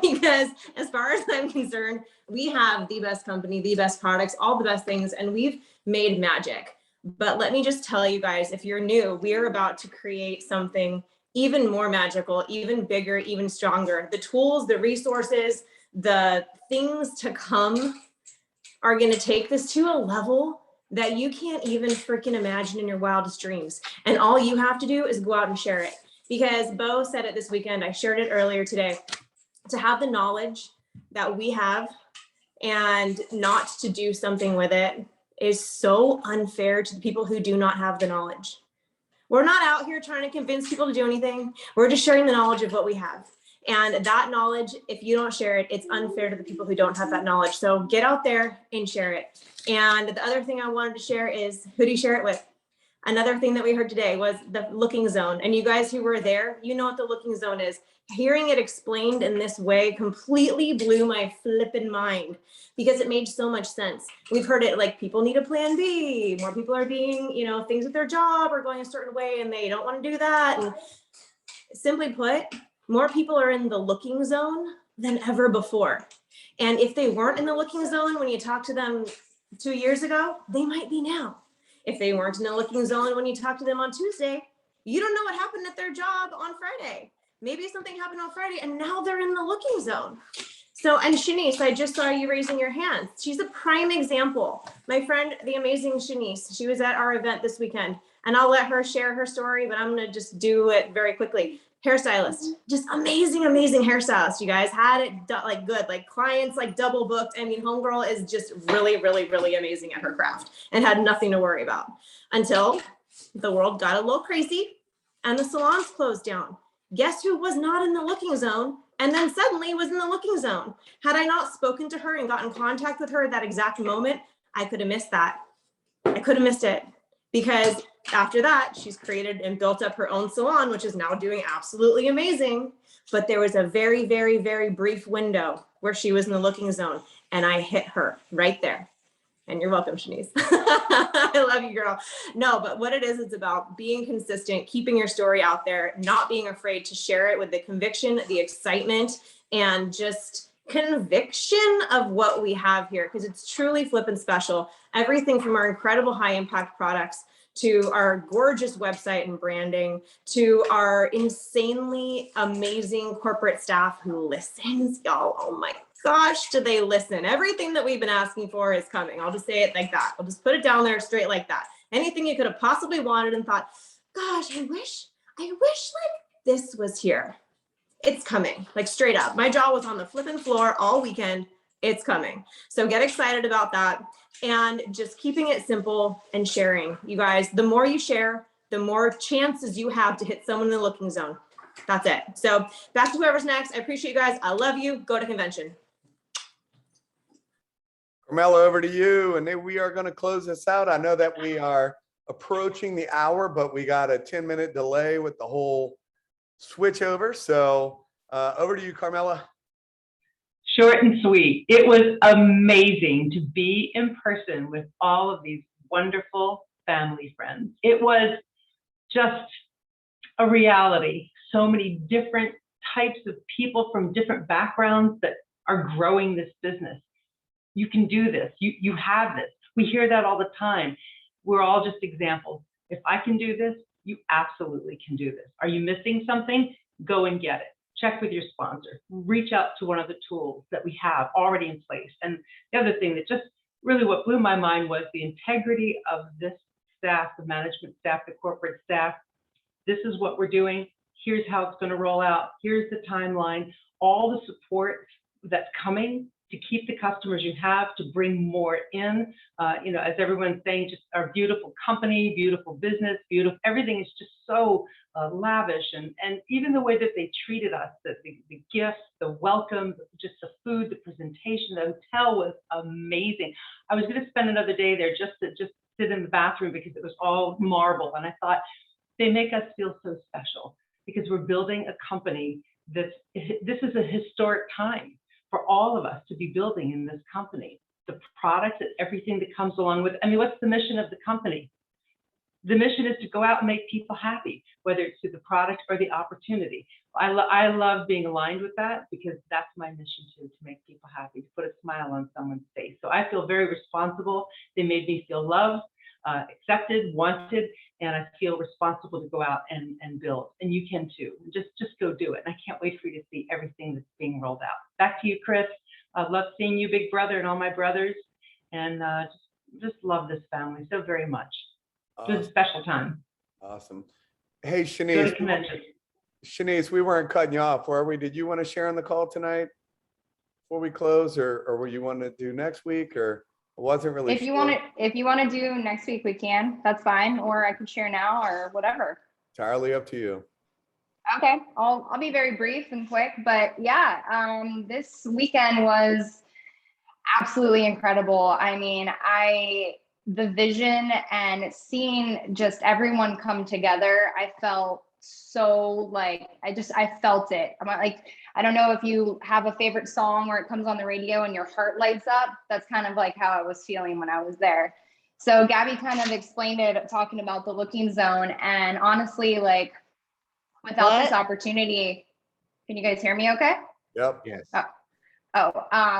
[SPEAKER 4] Because as far as I'm concerned, we have the best company, the best products, all the best things, and we've made magic. But let me just tell you guys, if you're new, we are about to create something even more magical, even bigger, even stronger. The tools, the resources, the things to come are going to take this to a level that you can't even freaking imagine in your wildest dreams. And all you have to do is go out and share it. Because Bo said it this weekend, I shared it earlier today, to have the knowledge that we have and not to do something with it is so unfair to the people who do not have the knowledge. We're not out here trying to convince people to do anything. We're just sharing the knowledge of what we have. And that knowledge, if you don't share it, it's unfair to the people who don't have that knowledge. So get out there and share it. And the other thing I wanted to share is, who do you share it with? Another thing that we heard today was the looking zone. And you guys who were there, you know what the looking zone is. Hearing it explained in this way completely blew my flipping mind, because it made so much sense. We've heard it like people need a plan B. More people are being, you know, things with their job are going a certain way and they don't want to do that. And simply put, more people are in the looking zone than ever before. And if they weren't in the looking zone when you talked to them 2 years ago, they might be now. If they weren't in the looking zone when you talked to them on Tuesday, you don't know what happened at their job on Friday. Maybe something happened on Friday and now they're in the looking zone. So, and Shanice, I just saw you raising your hand. She's a prime example. My friend, the amazing Shanice, she was at our event this weekend, and I'll let her share her story, but I'm gonna just do it very quickly. Hairstylist, just amazing, amazing hairstylist. You guys had it like good, like clients like double booked. I mean, homegirl is just really, really, really amazing at her craft and had nothing to worry about until the world got a little crazy and the salons closed down. Guess who was not in the looking zone and then suddenly was in the looking zone? Had I not spoken to her and got in contact with her at that exact moment, I could have missed that. I could have missed it, because after that, she's created and built up her own salon, which is now doing absolutely amazing. but there was a very, very, very brief window where she was in the looking zone, and I hit her right there. And you're welcome, Shanice. I love you, girl. No, but what it is, it's about being consistent, keeping your story out there, not being afraid to share it with the conviction, the excitement, and just conviction of what we have here, because it's truly flippin' special. Everything from our incredible high impact products to our gorgeous website and branding, to our insanely amazing corporate staff who listens, y'all. Oh my gosh, do they listen? Everything that we've been asking for is coming. I'll just say it like that. I'll just put it down there straight like that. Anything you could have possibly wanted and thought, gosh, I wish like this was here. It's coming, like straight up. My jaw was on the flipping floor all weekend. It's coming. So get excited about that and just keeping it simple and sharing. You guys, the more you share, the more chances you have to hit someone in the looking zone. That's it. So back to whoever's next. I appreciate you guys. I love you. Go to convention.
[SPEAKER 1] Carmela, over to you. And then we are going to close this out. I know that we are approaching the hour, but we got a 10-minute delay with the whole switch over. So over to you, Carmela.
[SPEAKER 10] Short and sweet. It was amazing to be in person with all of these wonderful family friends. It was just a reality. So many different types of people from different backgrounds that are growing this business. You can do this. You have this. We hear that all the time. We're all just examples. If I can do this, you absolutely can do this. Are you missing something? Go and get it. Check with your sponsor. Reach out to one of the tools that we have already in place. And the other thing that just really what blew my mind was the integrity of this staff, the management staff, the corporate staff. This is what we're doing. Here's how it's going to roll out. Here's the timeline. All the support that's coming to keep the customers you have, to bring more in. As everyone's saying, just our beautiful company, beautiful business, beautiful, everything is just so lavish. And even the way that they treated us, the gifts, the welcome, just the food, the presentation, the hotel was amazing. I was going to spend another day there just to sit in the bathroom because it was all marble. And I thought, they make us feel so special because we're building a company this is a historic time for all of us to be building in this company. The products and everything that comes along with it. I mean, what's the mission of the company? The mission is to go out and make people happy, whether it's through the product or the opportunity. I love being aligned with that because that's my mission too, to make people happy, to put a smile on someone's face. So I feel very responsible. They made me feel loved, accepted, wanted, and I feel responsible to go out and build. And you can too. Just go do it. And I can't wait for you to see everything that's being rolled out. Back to you, Chris. I love seeing you, big brother, and all my brothers, and just love this family so very much. It was a special time.
[SPEAKER 1] Awesome. Hey,
[SPEAKER 10] Go to
[SPEAKER 1] Shanice.
[SPEAKER 10] convention.
[SPEAKER 1] Shanice, we weren't cutting you off, were we? Did you want to share on the call tonight before we close, or were you want to do next week, or it wasn't really
[SPEAKER 11] If you want to do next week, we can. That's fine. Or I can share now or whatever.
[SPEAKER 1] Entirely up to you.
[SPEAKER 11] Okay, I'll be very brief and quick, but yeah, this weekend was absolutely incredible. I mean, the vision and seeing just everyone come together, I felt so like, I felt it. I'm like, I don't know if you have a favorite song where it comes on the radio and your heart lights up. That's kind of like how I was feeling when I was there. So Gabby kind of explained it, talking about the looking zone. And honestly, like without this opportunity, can you guys hear me okay?
[SPEAKER 1] Yep.
[SPEAKER 3] Yes.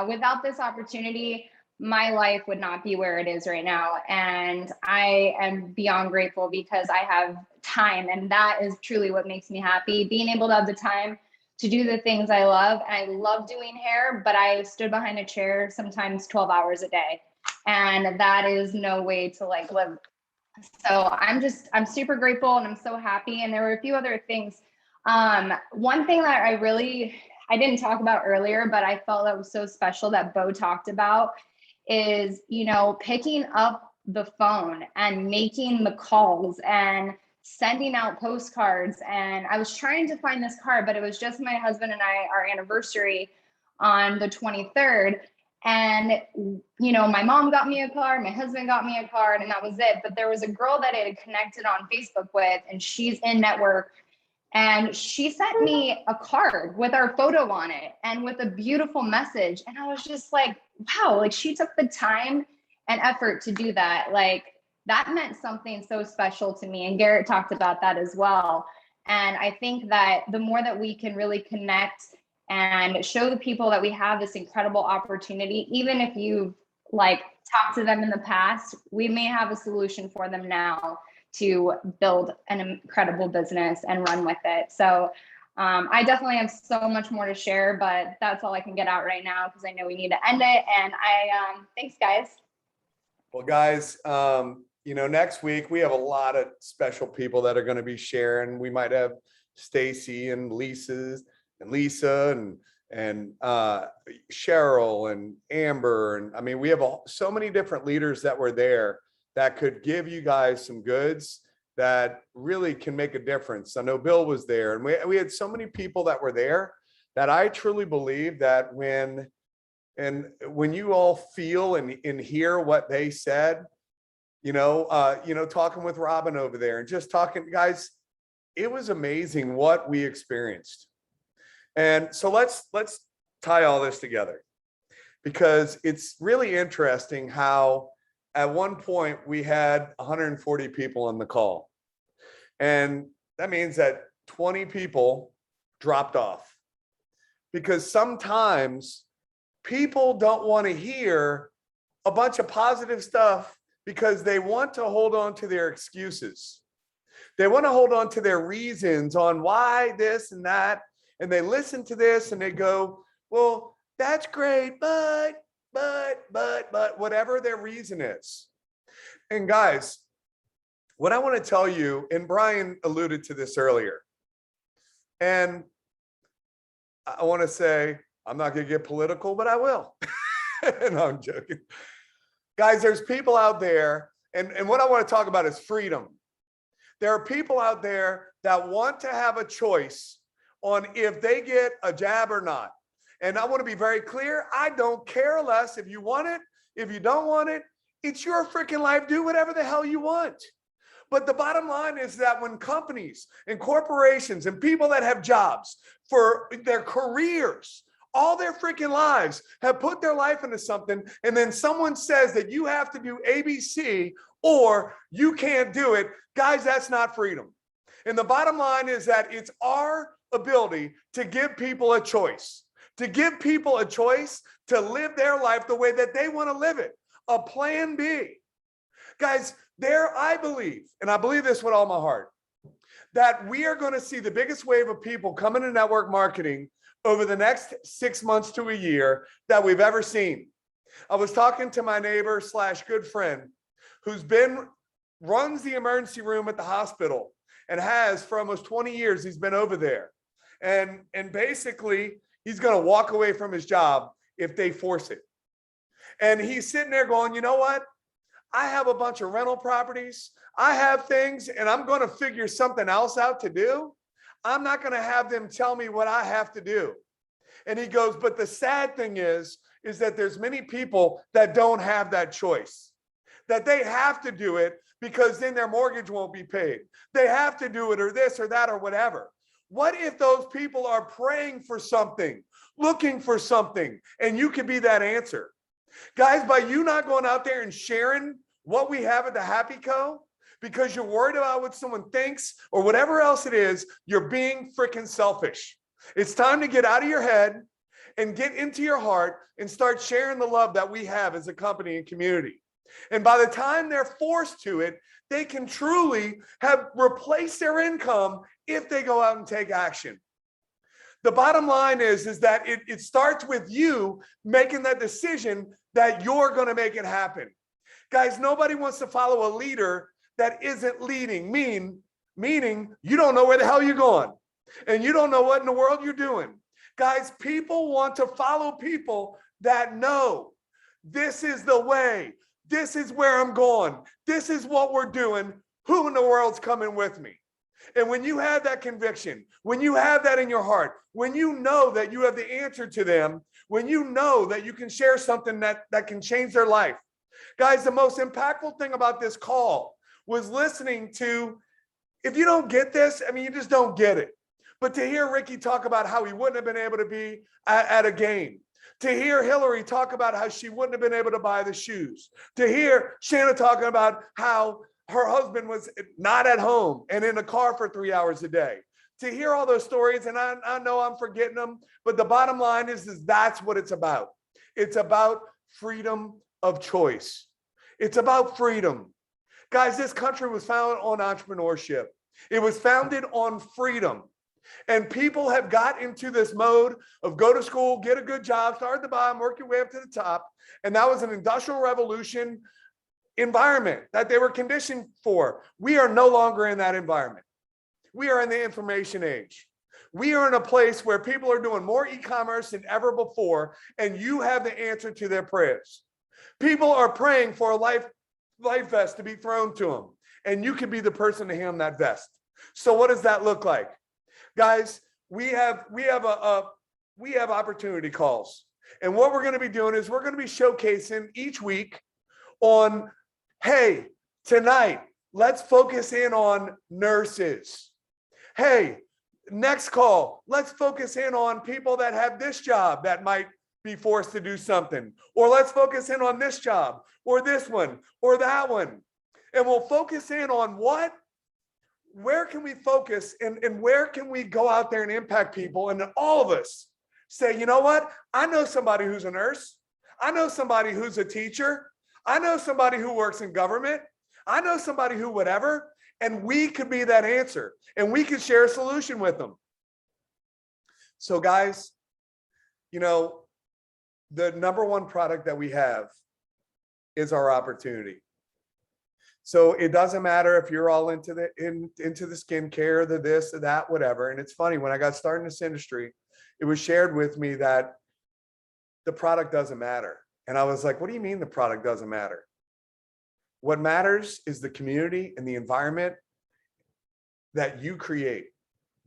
[SPEAKER 11] Without this opportunity, my life would not be where it is right now. And I am beyond grateful because I have time, and that is truly what makes me happy. Being able to have the time to do the things I love. And I love doing hair, but I stood behind a chair sometimes 12 hours a day. And that is no way to like live. So I'm super grateful and I'm so happy. And there were a few other things. One thing that I didn't talk about earlier, but I felt that was so special that Bo talked about is, picking up the phone and making the calls and sending out postcards. And I was trying to find this card, but it was just my husband and I, our anniversary on the 23rd. And, my mom got me a card, my husband got me a card, and that was it. But there was a girl that I had connected on Facebook with, and she's in network And she sent me a card with our photo on it and with a beautiful message. And I was just like, wow, like she took the time and effort to do that. Like that meant something so special to me. And Garrett talked about that as well. And I think that the more that we can really connect and show the people that we have this incredible opportunity, even if you've like talked to them in the past, we may have a solution for them now to build an incredible business and run with it. So I definitely have so much more to share, but that's all I can get out right now because I know we need to end it. And thanks guys.
[SPEAKER 1] Well, guys, next week we have a lot of special people that are going to be sharing. We might have Stacy and Lisa and Cheryl and Amber. And I mean, we have so many different leaders that were there that could give you guys some goods that really can make a difference. I know Bill was there, and we had so many people that were there that I truly believe that when you all feel and hear what they said, talking with Robin over there and just talking, guys, it was amazing what we experienced. And so let's tie all this together, because it's really interesting how at one point we had 140 people on the call. And that means that 20 people dropped off, because sometimes people don't want to hear a bunch of positive stuff because they want to hold on to their excuses. They want to hold on to their reasons on why this and that. And they listen to this and they go, well, that's great, but whatever their reason is. And guys, what I want to tell you, and Brian alluded to this earlier, and I want to say, I'm not going to get political, but I will. No, I'm joking. Guys, there's people out there, and what I want to talk about is freedom. There are people out there that want to have a choice on if they get a jab or not. And I want to be very clear. I don't care less if you want it. If you don't want it, it's your freaking life. Do whatever the hell you want. But the bottom line is that when companies and corporations and people that have jobs for their careers, all their freaking lives, have put their life into something, and then someone says that you have to do ABC or you can't do it, guys, that's not freedom. And the bottom line is that it's our ability to give people a choice, to give people a choice to live their life the way that they want to live it, a plan B. Guys, I believe, and I believe this with all my heart, that we are going to see the biggest wave of people coming to network marketing over the next 6 months to a year that we've ever seen. I was talking to my neighbor / good friend who's runs the emergency room at the hospital and has for almost 20 years. He's been over there. And basically, he's going to walk away from his job if they force it. And he's sitting there going, you know what? I have a bunch of rental properties. I have things, and I'm going to figure something else out to do. I'm not going to have them tell me what I have to do. And he goes, but the sad thing is that there's many people that don't have that choice, that they have to do it because then their mortgage won't be paid. They have to do it or this or that or whatever. What if those people are praying for something, looking for something, and you could be that answer? Guys, by you not going out there and sharing what we have at the Happy Co, because you're worried about what someone thinks or whatever else it is, you're being freaking selfish. It's time to get out of your head and get into your heart and start sharing the love that we have as a company and community. And by the time they're forced to it, they can truly have replaced their income if they go out and take action. The bottom line is that it starts with you making that decision that you're going to make it happen. Guys, nobody wants to follow a leader that isn't leading, meaning you don't know where the hell you're going and you don't know what in the world you're doing. Guys, people want to follow people that know this is the way, this is where I'm going, this is what we're doing, who in the world's coming with me? And when you have that conviction, when you have that in your heart, when you know that you have the answer to them, when you know that you can share something that can change their life. Guys, the most impactful thing about this call was listening to, if you don't get this, I mean, you just don't get it. But to hear Ricky talk about how he wouldn't have been able to be at a game, to hear Hillary talk about how she wouldn't have been able to buy the shoes, to hear Shanna talking about how her husband was not at home and in a car for 3 hours a day, to hear all those stories, and I know I'm forgetting them, but the bottom line is that's what it's about. It's about freedom of choice. It's about freedom. Guys, this country was founded on entrepreneurship. It was founded on freedom. And people have got into this mode of go to school, get a good job, start at the bottom, work your way up to the top. And that was an industrial revolution environment that they were conditioned for. We are no longer in that environment. We are in the information age. We are in a place where people are doing more e-commerce than ever before, and you have the answer to their prayers. People are praying for a life vest to be thrown to them, and you can be the person to hand that vest. So what does that look like? Guys, we have opportunity calls. And what we're going to be doing is we're going to be showcasing each week on, hey, tonight, let's focus in on nurses. Hey, next call, let's focus in on people that have this job that might be forced to do something. Or let's focus in on this job, or this one, or that one. And we'll focus in on what? Where can we focus and where can we go out there and impact people? And all of us say, you know what? I know somebody who's a nurse. I know somebody who's a teacher. I know somebody who works in government. I know somebody who whatever, and we could be that answer and we could share a solution with them. So guys, you know, the number one product that we have is our opportunity. So it doesn't matter if you're all into the skincare, the this, the that, whatever. And it's funny, when I got started in this industry, it was shared with me that the product doesn't matter. And I was like, what do you mean the product doesn't matter? What matters is the community and the environment that you create,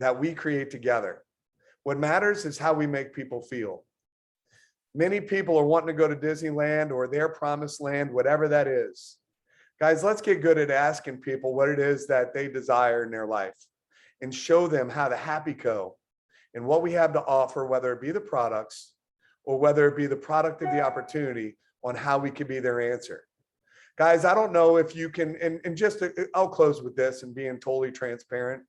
[SPEAKER 1] that we create together. What matters is how we make people feel. Many people are wanting to go to Disneyland or their promised land, whatever that is. Guys, let's get good at asking people what it is that they desire in their life and show them how the Happy Co. and what we have to offer, whether it be the products or whether it be the product of the opportunity, on how we can be their answer. Guys, I don't know if you can, and just I'll close with this and being totally transparent.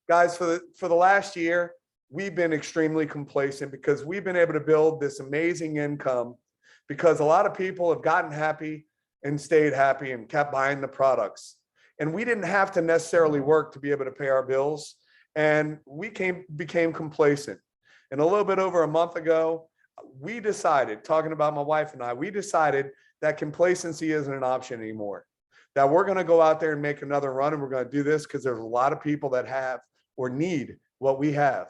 [SPEAKER 1] Guys, for the last year, we've been extremely complacent because we've been able to build this amazing income because a lot of people have gotten happy and stayed happy and kept buying the products. And we didn't have to necessarily work to be able to pay our bills. And we became complacent. And a little bit over a month ago, we decided, talking about my wife and I, we decided that complacency isn't an option anymore. That we're going to go out there and make another run, and we're going to do this because there's a lot of people that have or need what we have.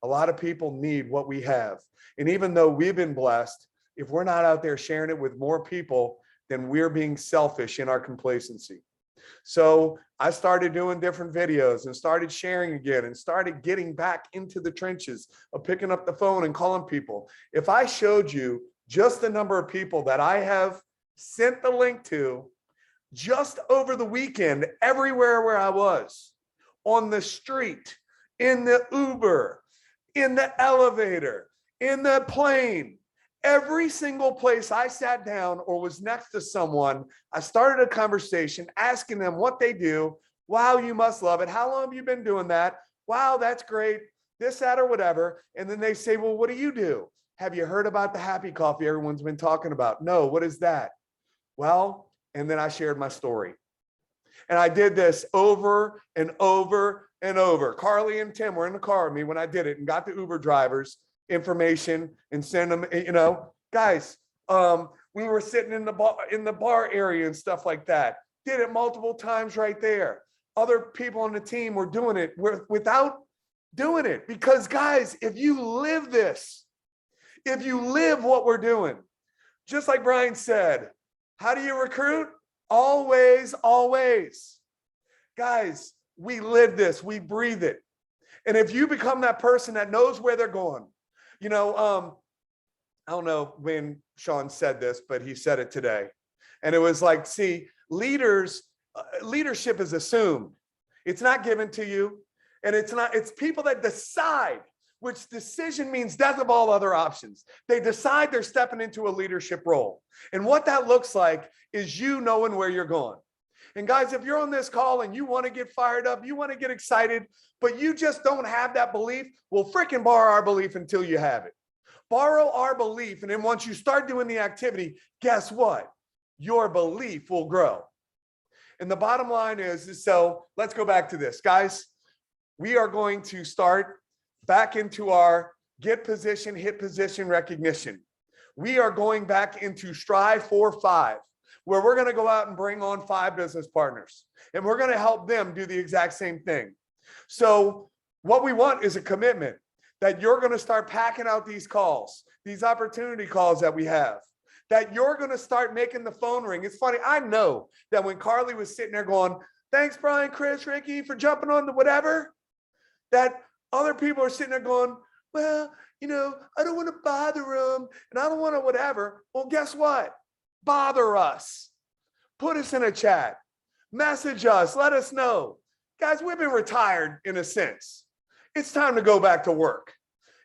[SPEAKER 1] A lot of people need what we have. And even though we've been blessed, if we're not out there sharing it with more people, then we're being selfish in our complacency. So I started doing different videos and started sharing again and started getting back into the trenches of picking up the phone and calling people. If I showed you just the number of people that I have sent the link to just over the weekend, everywhere where I was, on the street, in the Uber, in the elevator, in the plane, every single place I sat down or was next to someone, I started a conversation asking them what they do. Wow, you must love it. How long have you been doing that? Wow, that's great. This, that, or whatever. And then they say, well, what do you do? Have you heard about the Happy Coffee everyone's been talking about? No, what is that? Well, and then I shared my story. And I did this over and over and over. Carly and Tim were in the car with me when I did it and got the Uber drivers information and send them, you know, guys, we were sitting in the bar area and stuff like that. Did it multiple times right there. Other people on the team were doing it without doing it. Because guys, if you live this, if you live what we're doing, just like Brian said, how do you recruit? Always, always. Guys, we live this, we breathe it. And if you become that person that knows where they're going, you know, I don't know when Sean said this, but he said it today. And it was like, see, leadership is assumed. It's not given to you. And it's people that decide, which decision means death of all other options. They decide they're stepping into a leadership role. And what that looks like is you knowing where you're going. And guys, if you're on this call and you want to get fired up, you want to get excited, but you just don't have that belief, well, freaking borrow our belief until you have it. Borrow our belief. And then once you start doing the activity, guess what? Your belief will grow. And the bottom line is so let's go back to this. Guys, we are going to start back into our get position, hit position recognition. We are going back into Strive for 5, where we're going to go out and bring on 5 business partners, and we're going to help them do the exact same thing. So what we want is a commitment that you're going to start packing out these calls, these opportunity calls that we have, that you're going to start making the phone ring. It's funny. I know that when Carly was sitting there going, thanks, Brian, Chris, Ricky, for jumping on the whatever, that other people are sitting there going, well, you know, I don't want to bother them and I don't want to whatever. Well, guess what? Bother us. Put us in a chat. Message us. Let us know. Guys, we've been retired in a sense. It's time to go back to work.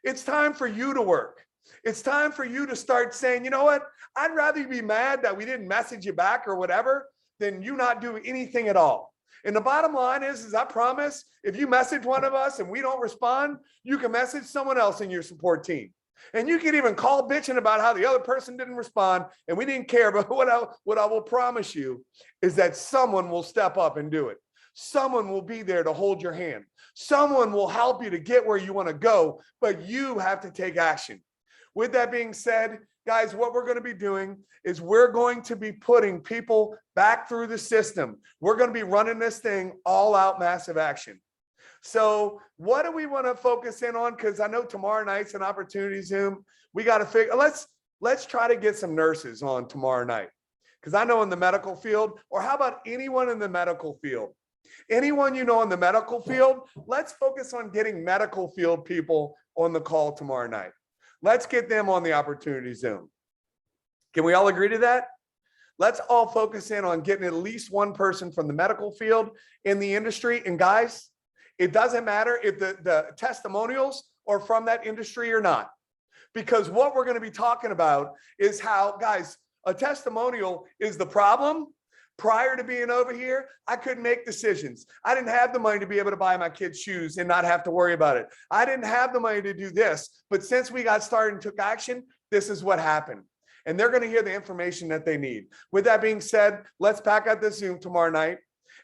[SPEAKER 1] It's time for you to work. It's time for you to start saying, you know what? I'd rather you be mad that we didn't message you back or whatever than you not do anything at all. And the bottom line is I promise, if you message one of us and we don't respond, you can message someone else in your support team. And you can even call bitching about how the other person didn't respond and we didn't care. But what I will promise you is that someone will step up and do it. Someone will be there to hold your hand. Someone will help you to get where you want to go, but you have to take action. With that being said, guys, what we're going to be doing is we're going to be putting people back through the system. We're going to be running this thing all out massive action. So what do we want to focus in on? Because I know tomorrow night's an opportunity Zoom. We got to figure, let's try to get some nurses on tomorrow night. Because I know in the medical field, or how about anyone in the medical field? Anyone you know in the medical field, let's focus on getting medical field people on the call tomorrow night. Let's get them on the opportunity Zoom. Can we all agree to that? Let's all focus in on getting at least one person from the medical field in the industry. And guys, it doesn't matter if the testimonials are from that industry or not, because what we're going to be talking about is how, guys, a testimonial is the problem. Prior to being over here, I couldn't make decisions. I didn't have the money to be able to buy my kids shoes and not have to worry about it. I didn't have the money to do this, but since we got started and took action, this is what happened. And they're going to hear the information that they need. With that being said, let's pack out the Zoom tomorrow night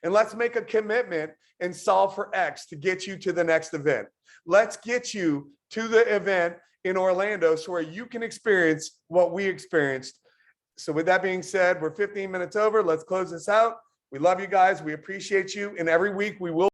[SPEAKER 1] and let's make a commitment and solve for X to get you to the next event. Let's get you to the event in Orlando so where you can experience what we experienced. So with that being said, we're 15 minutes over. Let's close this out. We love you guys. We appreciate you. And every week we will